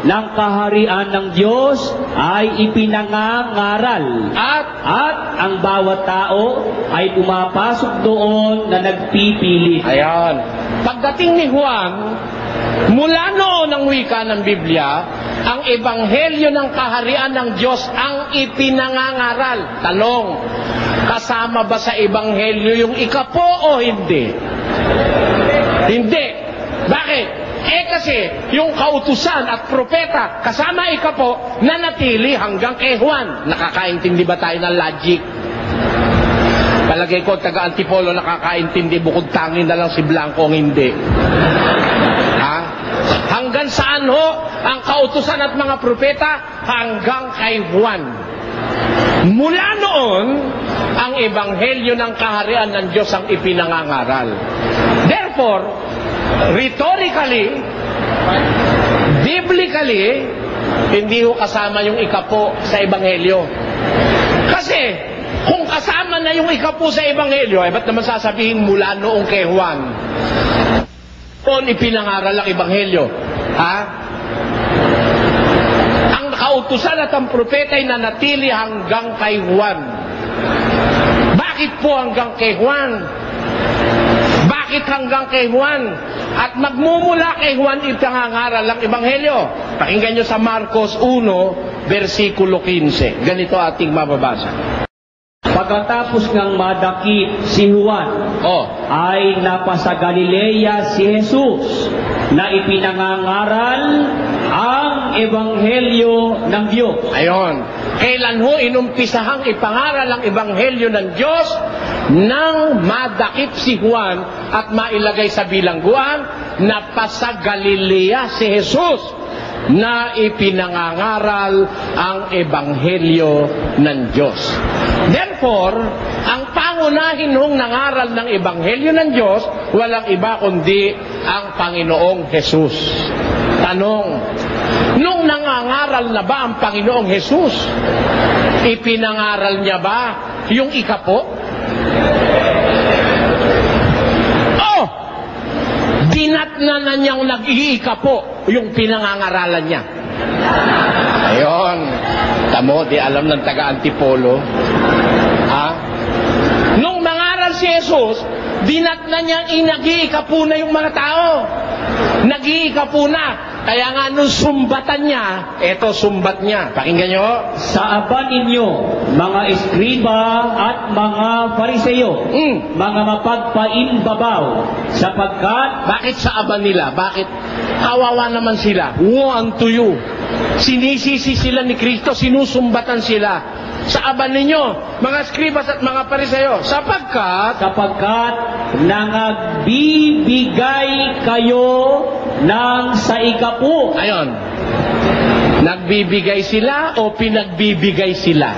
ng kaharian ng Diyos ay ipinangangaral. At ang bawat tao ay pumapasok doon na nagpipilit. Ayan. Pagdating ni Juan, mula noon ang wika ng Biblia, ang ebanghelyo ng kaharian ng Diyos ang ipinangangaral. Tanong, kasama ba sa ebanghelyo yung ikapo o hindi? Hindi. Bakit? Kasi yung kautusan at propeta kasama ikapo nanatili hanggang kay Juan. Nakakaintindi ba tayo ng logic? Palagay ko taga-Antipolo nakakaintindi, bukod tangin na lang si Blanco ang hindi. Ha? Hanggang saan ho ang kautusan at mga propeta? Hanggang kay Juan. Mula noon, ang ebanghelyo ng kaharian ng Diyos ang ipinangangaral. Therefore, rhetorically, biblically, hindi ho kasama yung ikapo sa ebanghelyo. Kasi, kung kasama na yung ikapo sa ebanghelyo, ba't naman sasabihin mula noong kay Juan? Noon ipinangaral ang ebanghelyo. Ha? Ang kautusan at ang propeta ay nanatili hanggang kay Juan. Bakit po hanggang kay Juan? Bakit hanggang kay Juan? At magmumula kay Juan ipinangaral ang ebanghelyo. Pakinggan nyo sa Marcos 1, versikulo 15. Ganito ating mababasa. Pagkatapos ng madakip si Juan, ay napasa Galilea si Jesus na ipinangangaral ang ebanghelyo ng Diyos. Ayon. Kailan ho inumpisahang ipangaral ang ebanghelyo ng Diyos? Nang madakip si Juan at mailagay sa bilangguan, napasa Galilea si Jesus na ipinangangaral ang ebanghelyo ng Diyos. Therefore, ang pangunahin hong nangaral ng ebanghelyo ng Diyos, walang iba kundi ang Panginoong Jesus. Tanong, nung nangangaral na ba ang Panginoong Jesus, ipinangaral niya ba yung ikapo? Dinatna na niyang nag-iikapo yung pinangangaralan niya. Ayon. Tamo, di alam ng taga-Antipolo. Ha? Nung mangaral si Jesus, dinatna niyang inag-iikapo na yung mga tao. Nag-iikapo na. Kaya nga nung sumbatan niya, eto sumbat niya. Pakinggan niyo. Sa aba ninyo, mga eskriba at mga fariseyo, mga mapagpaimbabaw, sapagkat... Bakit sa aba nila? Bakit? Kawawa naman sila. Woe unto you. Sinisisi sila ni Kristo, sinusumbatan sila. Sa aba ninyo, mga eskribas at mga fariseyo, sapagkat nangagbibigay kayo ng saikapu. Ayon. Nagbibigay sila o pinagbibigay sila?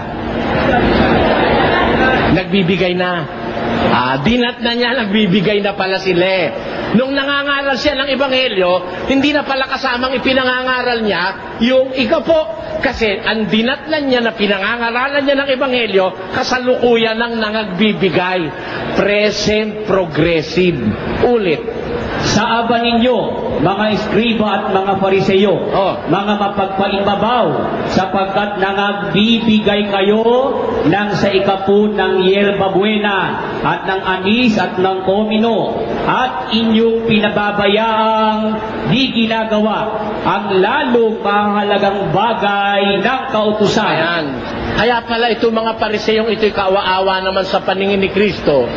Nagbibigay na. Dinat na niya, nagbibigay na pala sila. Nung nangangaral siya ng ebanghelyo, hindi na pala kasamang ipinangangaral niya yung ikapo. Kasi ang dinatnan niya na pinangangaralan niya ng ebanghelyo, kasalukuyan ng nangagbibigay. Present progressive. Ulit. Sa aba ninyo, mga eskriba at mga fariseyo, mga mapagpaimbabaw, sapagkat nangagbibigay kayo ng saikapu ng yerba buena, at ng anis at ng komino, at inyong pinababayaang di ginagawa ang lalong mahalagang bagay ng kautusan. Ayan. Kaya pala itong mga pariseyong ito'y kaawa-awa naman sa paningin ni Kristo.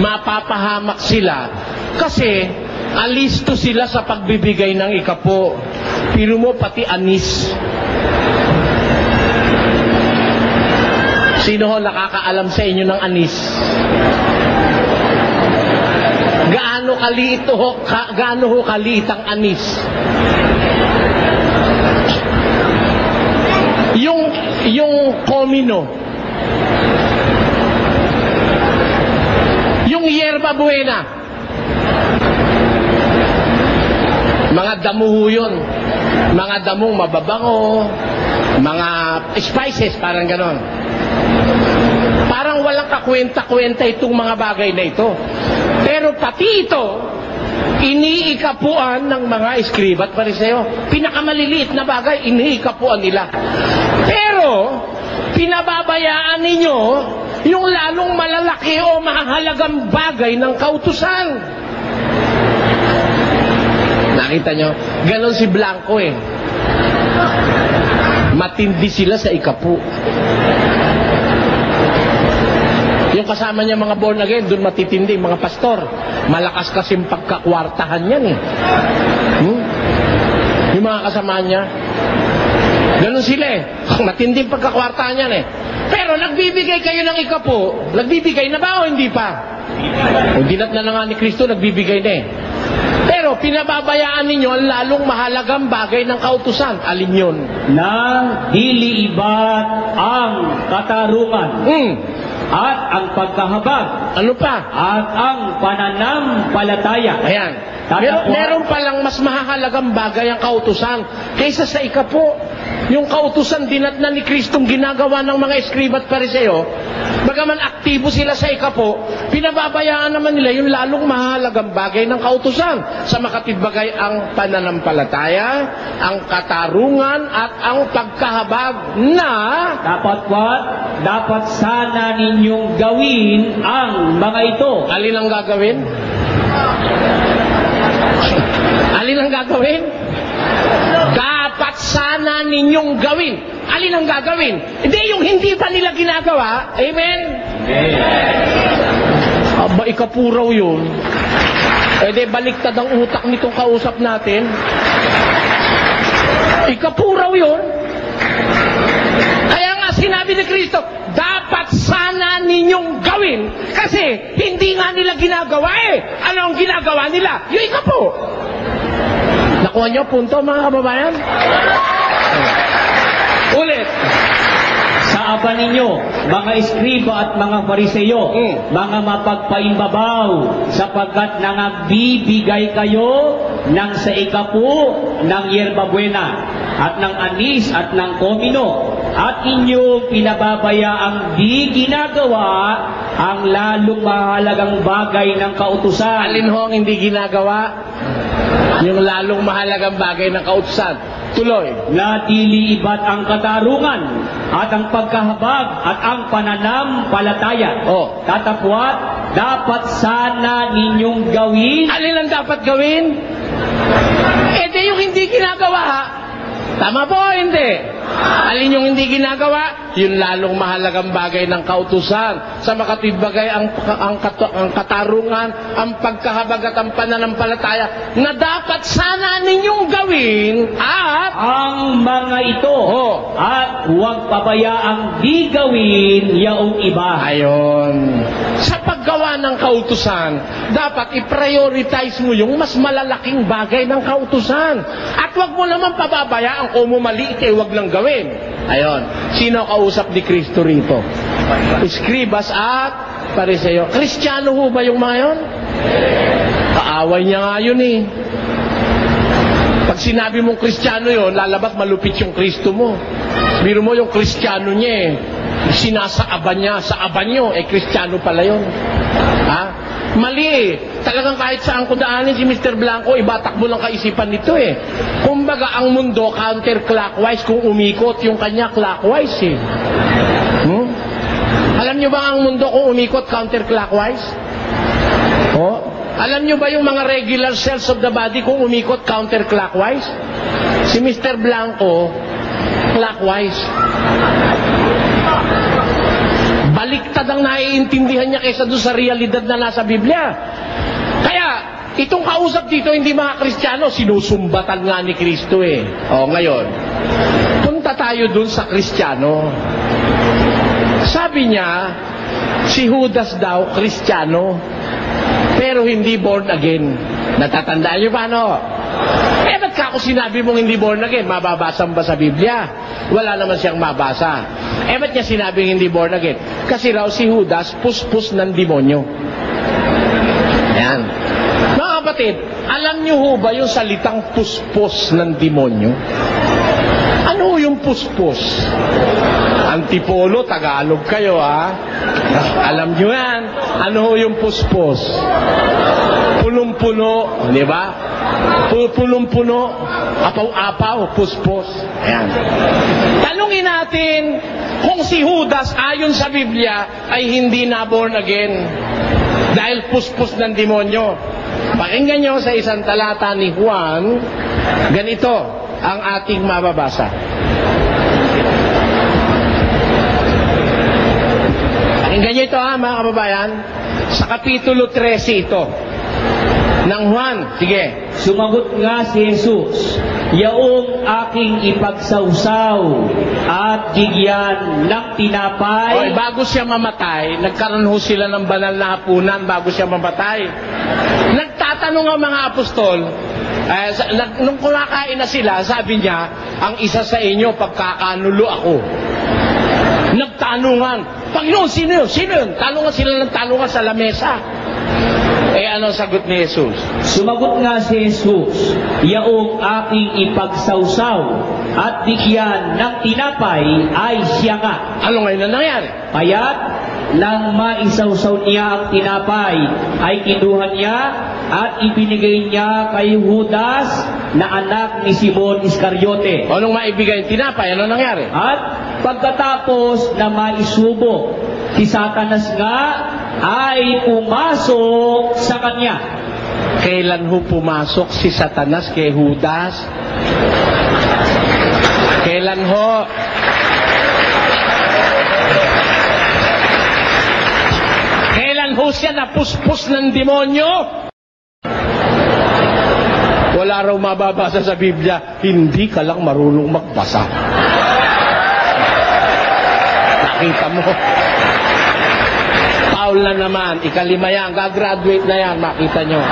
Mapapahamak sila. Kasi alisto sila sa pagbibigay ng ikapo. Pero mo pati anis. Sino ho nakakaalam sa inyo ng anis? Gaano ho kaliit ang anis? Yung komino, yung yerba buena, mga damo ho yun, mga damong mababango, mga spices, parang ganon. Parang walang kakwenta-kwenta itong mga bagay na ito. Pero pati ito, iniikapuan ng mga eskriba at fariseo. Pinakamaliliit na bagay, iniikapuan nila. Pero, pinababayaan ninyo yung lalong malalaki o mahalagang bagay ng kautusan. Nakita nyo? Ganon si Blanco eh. Matindi sila sa ikapu. yung kasama niya mga born again, doon matitindi, mga pastor. Malakas kasing pagkakwartahan yan eh. Yung mga kasama niya. Ganun sila eh. Matinding pagkakwartahan yan eh. Pero nagbibigay kayo ng ikapo, nagbibigay na ba o hindi pa? O dinat na nga ni Kristo, nagbibigay na eh. Pero pinababayaan ninyo ang lalong mahalagang bagay ng kautusan. Alin yun? Na dili ibat ang katarungan at ang pagkahabag Ano pa? at ang pananampalataya. Ayan. Meron palang mas mahalagang bagay ang kautusan kaysa sa ikapo. Yung kautusan dinatna ni Kristong ginagawa ng mga eskriba at pariseo, bagaman aktibo sila sa ikapo, pinababayaan naman nila yung lalong mahalagang bagay ng kautusan. Sa makatibagay ang pananampalataya, ang katarungan at ang pagkahabag na Dapat sana ninyong gawin ang mga ito. alin ang gagawin? Alin ang gagawin? Dapat sana ninyong gawin. Alin ang gagawin? Hindi yung hindi pa nila ginagawa. Amen? Aba, ikapuraw yun. E de, baliktad ang utak nitong kausap natin. Ikapuraw yun. Kaya nga sinabi ni Kristo, dapat sana ninyong gawin. Kasi hindi nga nila ginagawa eh. Ano ang ginagawa nila? Yung ikapo. Nakuha niyo punto mga kababayan? Ulit. Sa aba ninyo, mga eskriba at mga fariseyo, mga mapagpaimbabaw, sapagkat nangagbibigay kayo ng sa ikapu ng yerba buena, at ng anis at ng komino, at inyong pinababayaang di ginagawa ang lalong mahalagang bagay ng kautusan. Alin ho ang hindi ginagawa? Yung lalong mahalagang bagay ng kautusan. Tuloy. Na dili ibat ang katarungan at ang pagkahabag at ang pananampalataya. Tatapwat, dapat sana ninyong gawin. Alin ang dapat gawin? Eh di yung hindi ginagawa. Tama po, hindi. Alin yung hindi ginagawa? Yung lalong mahalagang bagay ng kautusan. Sa makatibagay ang katarungan, ang pagkahabag at ang pananampalataya na dapat sana ninyong gawin at ang mga ito. At huwag pabayaang di gawin yaong iba. Ayon. Sa paggawa ng kautusan, dapat i-prioritize mo yung mas malalaking bagay ng kautusan. At huwag mo naman pababayaan kung mo maliit eh, huwag lang gawin. Ayon. Sino kausap ni Kristo rito? Eskribas at pariseo. Kristiyano ho ba yung mga yun? Kaaway niya nga yun eh. Pag sinabi mong Kristiyano yun, lalabas malupit yung Kristo mo. Biro mo yung Kristiyano niya eh. Sinasaaban niya sa abanyo, eh Kristiyano pala yun. Ha? Mali eh. Talagang kahit saan ko daanin si Mr. Blanco, ibatakbo lang kaisipan nito eh. Kumbaga ang mundo counterclockwise, kung umikot yung kanya clockwise eh. Alam nyo ba ang mundo kung umikot counterclockwise? Alam nyo ba yung mga regular cells of the body kung umikot counterclockwise? Si Mr. Blanco, clockwise. Baliktad ang naiintindihan niya kaysa doon sa realidad na nasa Biblia. Kaya, itong kausap dito, hindi mga Kristiyano, sinusumbatan nga ni Kristo eh. Ngayon, punta tayo doon sa Kristiyano. Sabi niya, si Judas daw, Kristiyano, pero hindi born again. Natatandaan niyo ba, no? Ba't ka ako sinabi mong hindi born again? Mababasa ba sa Biblia? Wala naman siyang mabasa. Ba't niya sinabing hindi born again? Kasi raw si Judas, puspos ng demonyo. Ayan. Mga kapatid, alam niyo ho ba yung salitang puspos ng demonyo? Ano yung puspos? Antipolo, Tagalog kayo ha? Alam niyo yan. Ano yung puspos? Punong-puno, di ba? Punong-puno, apaw-apaw, puspos. Ayan. Tanungin natin kung si Judas ayon sa Biblia ay hindi na born again dahil puspos ng demonyo. Pakinggan nyo sa isang talata ni Juan, ganito ang ating mababasa. Pakinggan nyo ito ha, mga kababayan. Sa Kapitulo 13 ito. Ng Juan. Sige. Sumagot nga si Jesus, yaong aking ipagsawsaw at bigyan ng tinapay. Oy, bago siya mamatay, nagkaroon ho sila ng banal na hapunan bago siya mamatay. Nagtatanong ang mga apostol, nung kumakain na sila, sabi niya, ang isa sa inyo, pagkakanulo ako. Nagtanungan, Panginoon, sino yun? Sino yun? Talungan sila ng talungan sa lamesa. Ano sagot ni Jesus? Sumagot nga si Jesus, yaong aking ipagsawsaw at bigyan ng tinapay ay siya nga. Ano ngayon na nangyari? Kaya't nang maisawsaw niya ang tinapay, ay kinuha niya at ibinigay niya kay Judas na anak ni Simon Iscariote. Anong maibigay yung tinapay? Ano nangyari? At pagkatapos na maisubo, si Satanas nga ay pumasok sa kanya. Kailan ho pumasok si Satanas kay Judas? Kailan ho? Kailan ho siya napuspos ng demonyo? Wala raw mababasa sa Biblia, hindi ka lang marunong magbasa. Nakita mo? Paul na naman, ikalima yan, gagraduate na yan, makita nyo.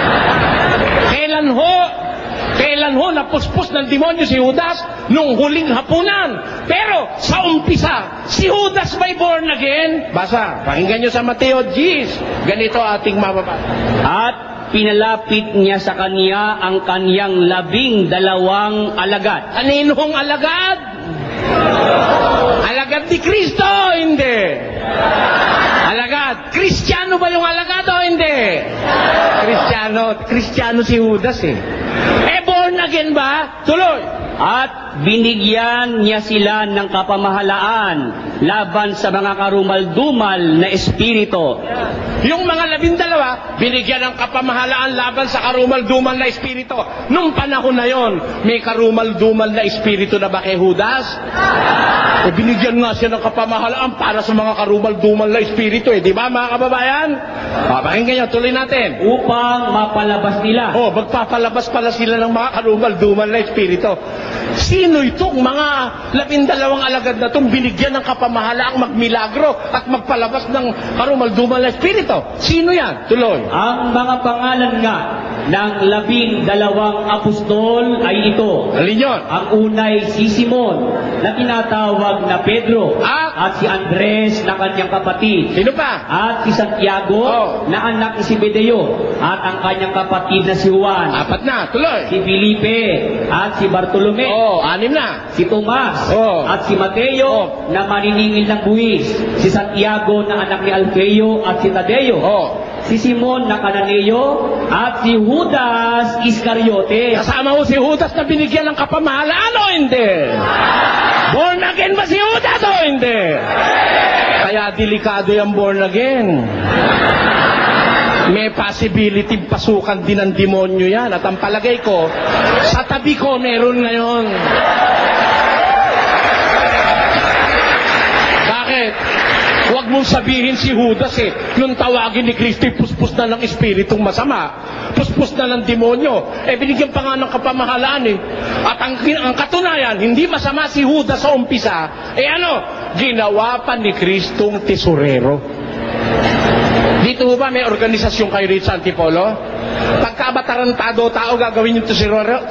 Kailan ho napuspos ng demonyo si Judas? Nung huling hapunan. Pero sa umpisa, si Judas ba'y born again? Basa, pakinggan nyo sa Mateo 10. Ganito ating mababasa. At pinalapit niya sa kanya ang kanyang 12 alagad. Kaninong alagad? Alagad ni Kristo, hindi. Alagad. Kristiyano ba yung alagad o hindi? Kristiyano si Judas eh. Born again ba? Tuloy. At binigyan niya sila ng kapamahalaan laban sa mga karumal-dumal na espiritu. Yung mga 12, binigyan ng kapamahalaan laban sa karumal-dumal na espiritu. Nung panahon na yon, may karumal-dumal na espiritu na ba kay Judas? Binigyan nga siya ng kapamahalaan para sa mga karumal-dumal na espiritu di ba mga kababayan? Pakinggan nyo, tuloy natin. Upang mapalabas nila. Magpapalabas pala sila ng mga karumal-dumal na espiritu. Sino itong mga 12 alagad na itong binigyan ng kapamahalaang magmilagro at magpalabas ng karumal-dumal na espiritu? Sino yan? Tuloy. Ang mga pangalan nga ng 12 apostol ay ito. Alin yun? Ang unay si Simon na tinatawag na Pedro at si Andres na kanyang kapatid. Sino pa? At si Santiago na anak ni Zebedeo at ang kanyang kapatid na si Juan. 4 na, tuloy. Si Felipe at si Bartolome. 6 na. Si Tomas at si Mateo na maniningil ng buwis. Si Santiago na anak ni Alfeo at si Tadeo. Si Simon na Cananeo at si Judas Iscariote. Kasama mo si Judas na binigyan ng kapamahalaan o hindi? Born again ba si Judas o hindi? Kaya delikado yung born again. May possibility pasukan din ng demonyo yan. At ang palagay ko, sa tabi ko meron ngayon. Bakit? Huwag mong sabihin si Judas nung tawagin ni Kristo, puspos na ng espiritong masama. Puspos na ng demonyo. Binigyan pa nga ng kapamahalaan At ang katunayan, hindi masama si Judas sa umpisa. Ginawa pa ni Kristong tesorero. Dito ba may organisasyon kayo rito sa Antipolo? Pagkabatarantado tao gagawin yung tesorero?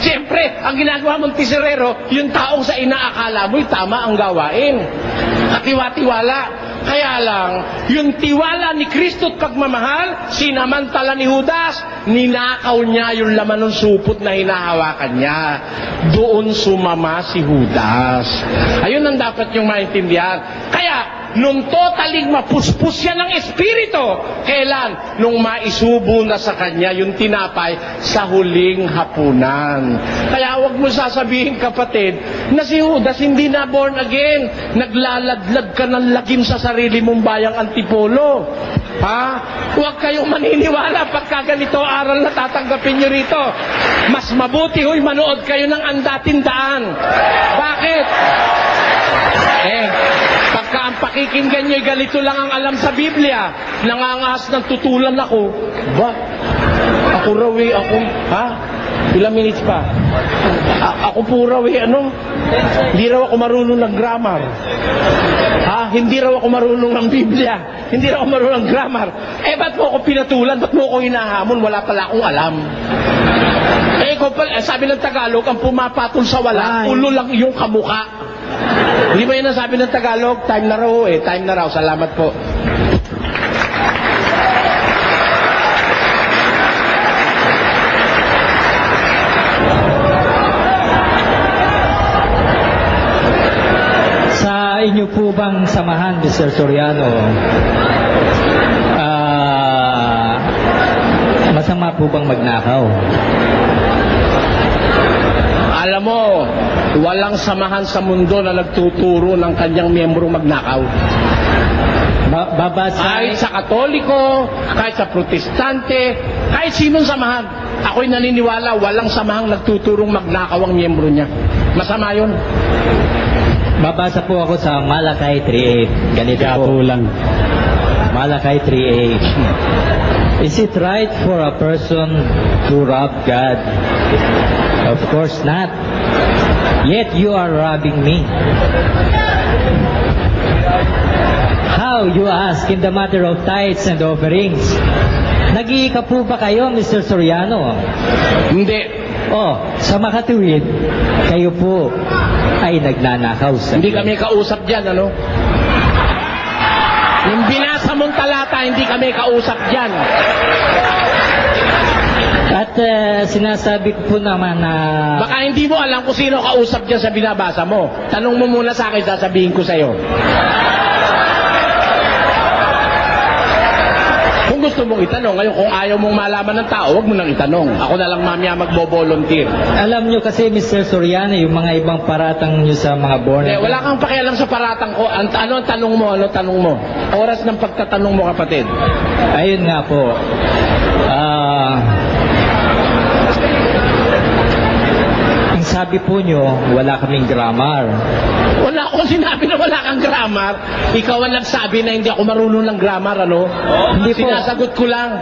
Siyempre, ang ginagawa mong tesorero, yung taong sa inaakala mo'y tama ang gawain. Katiwa-tiwala. Kaya lang, yung tiwala ni Kristo at pagmamahal, sinamantala ni Judas, ninakaw niya yung laman ng supot na hinahawakan niya. Doon sumama si Judas. Ayun ang dapat niyong maintindihan. Kaya, nung totaling mapuspos siya ng espiritu, kailan? Nung maisubo na sa kanya yung tinapay sa huling hapunan. Kaya huwag mo sasabihin, kapatid, na si Judas hindi na born again. Naglaladlad ka ng lagim sa sarili mong bayang Antipolo. Huwag kayong maniniwala pagka ganito aral na tatanggapin nyo rito. Mas mabuti ho'y manood kayo ng Andatindaan. Bakit? Pagka ang pakikinggan nyo, ganito lang ang alam sa Biblia. Nangangas ng tutulan ako. Ba? Ako raw ako, ha? Ilang minutes pa? Ako po raw hindi raw ako marunong ng grammar. Ha? Hindi raw ako marunong ng Biblia. Hindi raw ako marunong ng grammar. Ba't mo ako pinatulan? Ba't mo ako hinahamon? Wala pala akong alam. Sabi ng Tagalog, ang pumapatol sa wala, ulo lang iyong kamuka. Hindi ba yun ang sabi ng Tagalog? Time na raw time na raw. Salamat po. Sa inyo po bang samahan, Mr. Soriano, masama po bang magnakaw? Alam mo, walang samahan sa mundo na nagtuturo ng kanyang miyembro magnakaw. Kahit sa Katoliko, kahit sa Protestante, kahit sinong samahan. Ako'y naniniwala, walang samahang nagtuturong magnakaw ang miyembro niya. Masama yun. Babasa po ako sa Malakay 3:8. Ganito po lang. Malakay 3:8. Is it right for a person to rob God? Of course not. Yet you are robbing me. How, you ask, in the matter of tithes and offerings? Nag-iika po ba kayo, Mr. Soriano? Hindi. Sa makatuwid, kayo po ay nagnanakaw sa Hindi kami kausap dyan, ano? Yung binasa mong talata, hindi kami kausap dyan. At sinasabi ko po naman na... Baka hindi mo alam kung sino kausap dyan sa binabasa mo. Tanong mo muna sa akin, sasabihin ko sa'yo. Kung gusto mong itanong, ngayon kung ayaw mong malaman ng tao, huwag mo nang itanong. Ako na lang mamaya magbo-volunteer. Alam nyo kasi, Mr. Soriano, yung mga ibang paratang nyo sa mga born again. Wala kang pakialam sa paratang ko. Ano ang tanong mo? Ano tanong mo? Oras ng pagtatanong mo, kapatid. Ayun nga po. Ang sabi po nyo, wala kaming grammar. Wala akong sinabi na wala kang grammar. Ikaw ang nagsabi na hindi ako marunong ng grammar, ano? Hindi po. Sinasagot ko lang.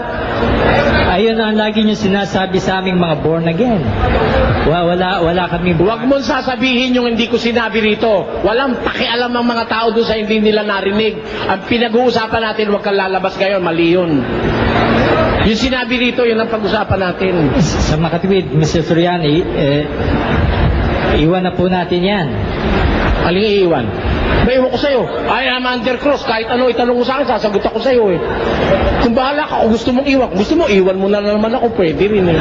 Ayun ang lagi nyo sinasabi sa aming mga born again. Wala kami... Huwag mong sasabihin yung hindi ko sinabi rito. Walang pakialam ang mga tao doon sa hindi nila narinig. Ang pinag-uusapan natin, huwag kang lalabas ngayon, mali yun. Yung sinabi rito, yun ang pag-usapan natin. Sa makatuwid, Mr. Soriani, iwan na po natin yan. Aling iiwan? Iwan ko sa'yo. I am under cross. Kahit ano itanong mo sa akin, sasagot ako sa'yo eh. Kung bahala ka, kung gusto mong iwan. Kung gusto mo, iwan mo na naman ako. Pwede rin eh.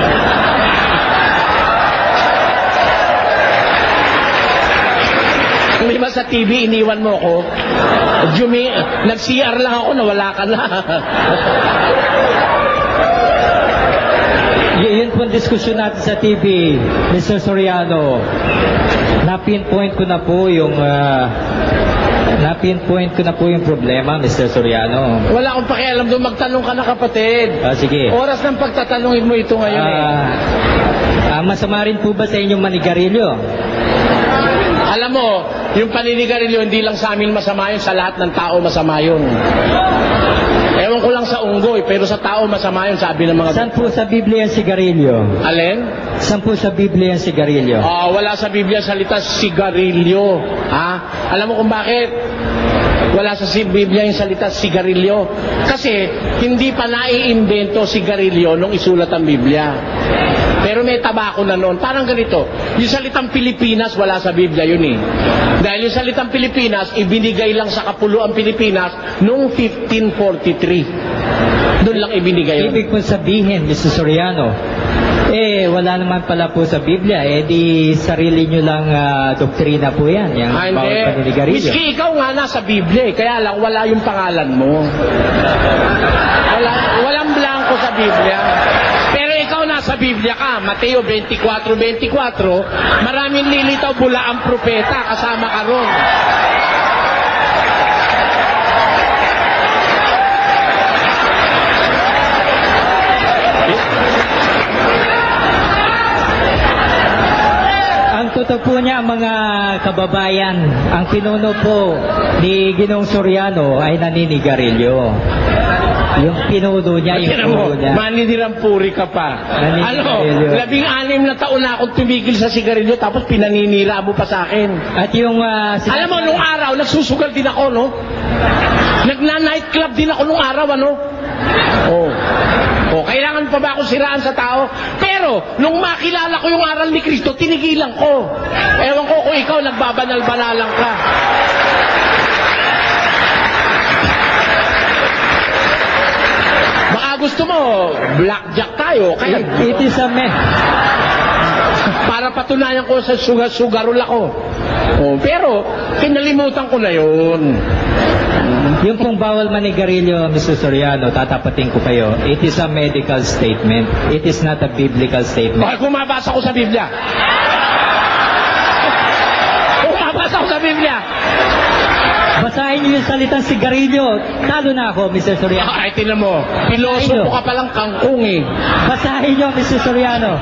Kung iba sa TV, iniwan mo ako. Nag-CR lang ako, nawala ka na. Yun po ang diskusyon natin sa TV, Mr. Soriano. Na-pinpoint ko na po yung problema, Mr. Soriano. Wala akong pakialam doon. Magtanong ka na, kapatid. Sige. Oras ng pagtatanungin mo ito ngayon Masama rin po ba sa inyong manigarilyo? Alam mo, yung paninigarilyo, hindi lang sa amin masama yun, sa lahat ng tao masama yun. Ewan ko lang sa unggoy, pero sa tao masama yun, sabi ng mga... Saan po sa Biblia ang sigarilyo? Alin? Saan po sa Biblia ang sigarilyo? Wala sa Biblia salita sigarilyo. Ha? Alam mo kung bakit? Wala sa Biblia yung salita sigarilyo. Kasi hindi pa naiimbento sigarilyo nung isulat ang Biblia. Pero may tabako na noon. Parang ganito. Yung salitang Pilipinas, wala sa Biblia yun eh. Dahil yung salitang Pilipinas, ibinigay lang sa Kapuluang Pilipinas noong 1543. Doon lang ibinigay yun. Ibig po sabihin, Mr. Soriano, wala naman pala po sa Biblia. Di sarili nyo lang doktrina po yan. Yung bawat paninigarilyo. Miski ikaw nga nasa Biblia, kaya lang wala yung pangalan mo. Walang blanco sa Biblia. Pero ikaw nasa Biblia ka, Mateo 24:24, maraming lilitaw bula ang propeta, kasama ka ron. Ang totoo po niya, mga kababayan, ang pinuno po ni Ginoong Soriano ay naninigarilyo. Yung pinuno niya, yung Tingnan mo, pinuno niya. maninirang puri ka pa. Naninigarilyo. 16 na taon na akong tumigil sa sigarilyo tapos pinaninira mo pa sa akin. At yung Alam mo, nung araw, nagsusugal din ako, no? Nagna-night club din ako nung araw, ano? Oh. Oh, kailangan pa ba ako siraan sa tao? Pero, nung makilala ko yung aral ni Kristo, tinigilan ko. Ewan ko kung ikaw nagbabanal-banalang ka. Baka gusto mo, blackjack tayo, kaya it is a myth. para patunayan ko sa sugarol ako. Oh, pero, kinalimutan ko na yun. Yung pong bawal manigarilyo, Mr. Soriano, tatapatin ko kayo, it is a medical statement. It is not a biblical statement. Bakit kumabasa ko sa Biblia? Kumabasa ko sa Biblia. Basahin niyo yung salitang sigarilyo. Talo na ako, Mr. Soriano. Ay, tinan mo. Piloso ka palang kangkong eh. Basahin niyo, Mr. Soriano.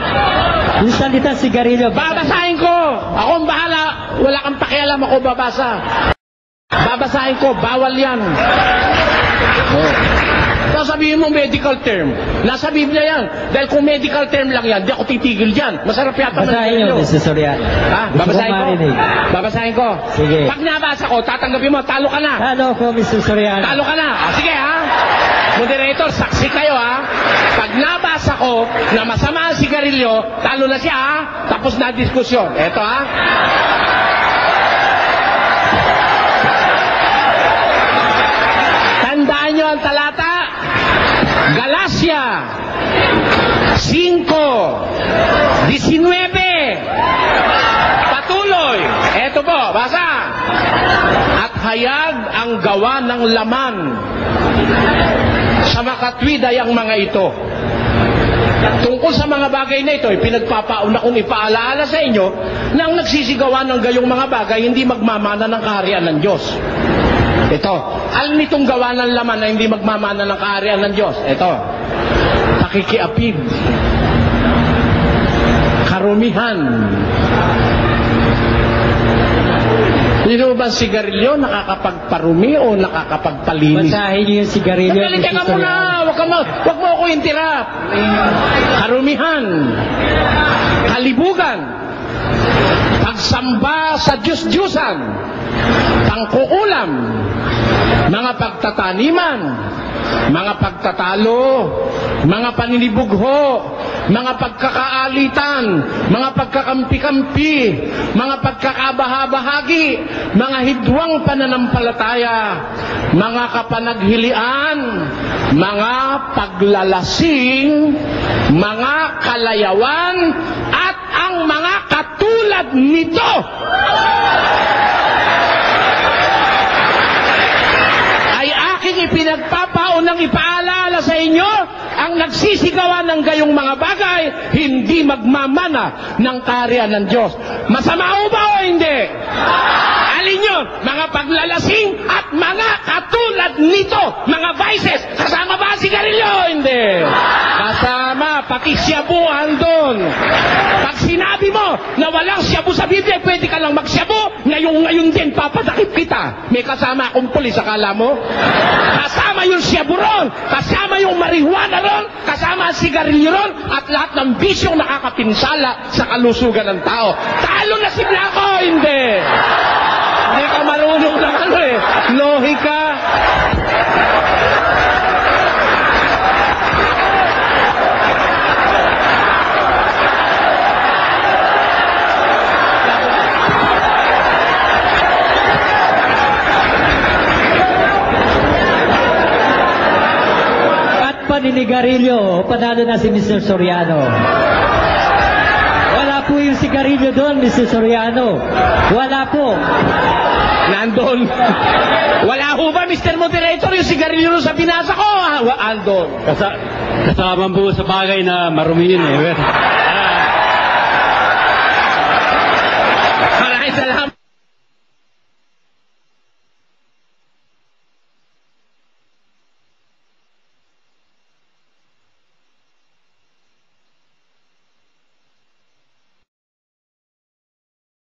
Yung salitang sigarilyo. Babasahin ko. Ako ang bahala. Wala kang pakialam, ako babasa. Babasahin ko. Bawal yan. Oh. Sasabihin mo medical term. Nasa Biblia yan. Dahil kung medical term lang yan, di ako titigil dyan. Masarap yata Basahin niyo, Mr. Soriano. Ha? Babasahin ko. Babasahin ko. Sige. Pag nabasa ko, tatanggapin mo, talo ka na. Talo ko, Mr. Soriano. Talo ka na. Sige ha. Moderator, saksi kayo ha. Pag nabasa ko na masama ang sigarilyo, talo na siya ha. Tapos na diskusyon. Eto ha. Tandaan nyo ang talata. Galacia 5:19. Patuloy. Eto po, basa. At hayag ang gawa ng laman sa makatwiday ang mga ito. Tungkol sa mga bagay na ito, pinagpapauna kong ipaalaala sa inyo na ang nagsisigawan ng gayong mga bagay hindi magmamana ng kaharian ng Diyos. Ito, alam nitong gawa ng laman na hindi magmamana ng kaharian ng Diyos. Ito, pakikiapid, karumihan. Sino ba sigarilyo nakakapagparumi o nakakapagpalinis? Basahin niyo yung sigarilyo, Magaling Mr. ka muna! Soriano. Wag mo ako interrupt. Karumihan, kalibugan, pagsamba sa Diyos-Diyusan, pangkukulam, mga pagtataniman, mga pagtatalo, mga paninibugho, mga pagkakaalitan, mga pagkakampi-kampi, mga pagkakabaha-bahagi, mga hidwang pananampalataya, mga kapanaghilian, mga paglalasing, mga kalayawan, at ang mga katulad nito. Ay aking ipinagpapaunang ipaalala sa inyo, ang nagsisigawan ng gayong mga bagay, hindi magmamana ng kaharian ng Diyos. Masama o ba o hindi? Alin yun? Mga paglalasing at mga katulad nito, mga vices. Kasama ba ang sigarilyo? Hindi. Kasama, pati syabuhan doon. Pag sinabi mo na walang syabu sa Biblia, pwede ka lang magsyabu, ngayon din papadakip kita. May kasama akong pulis, akala mo? Kasama yung syabu ron, kasama yung marihuana ron, kasama ang sigarilyo ron, at lahat ng bisyong nakakapinsala sa kalusugan ng tao. Talo na si Blanco, hindi. Hindi ka marunong ng ano eh. Lohika. At paninigarilyo, panalo na si Mr. Soriano. Wala po yung sigarilyo doon, Mr. Soriano. Wala po. Nandun. Wala ho ba, Mr. Moderator, yung sigarilyo sa binasa ko? Andon. Kasama po sa bagay na marumi yun eh. Maraming salamat.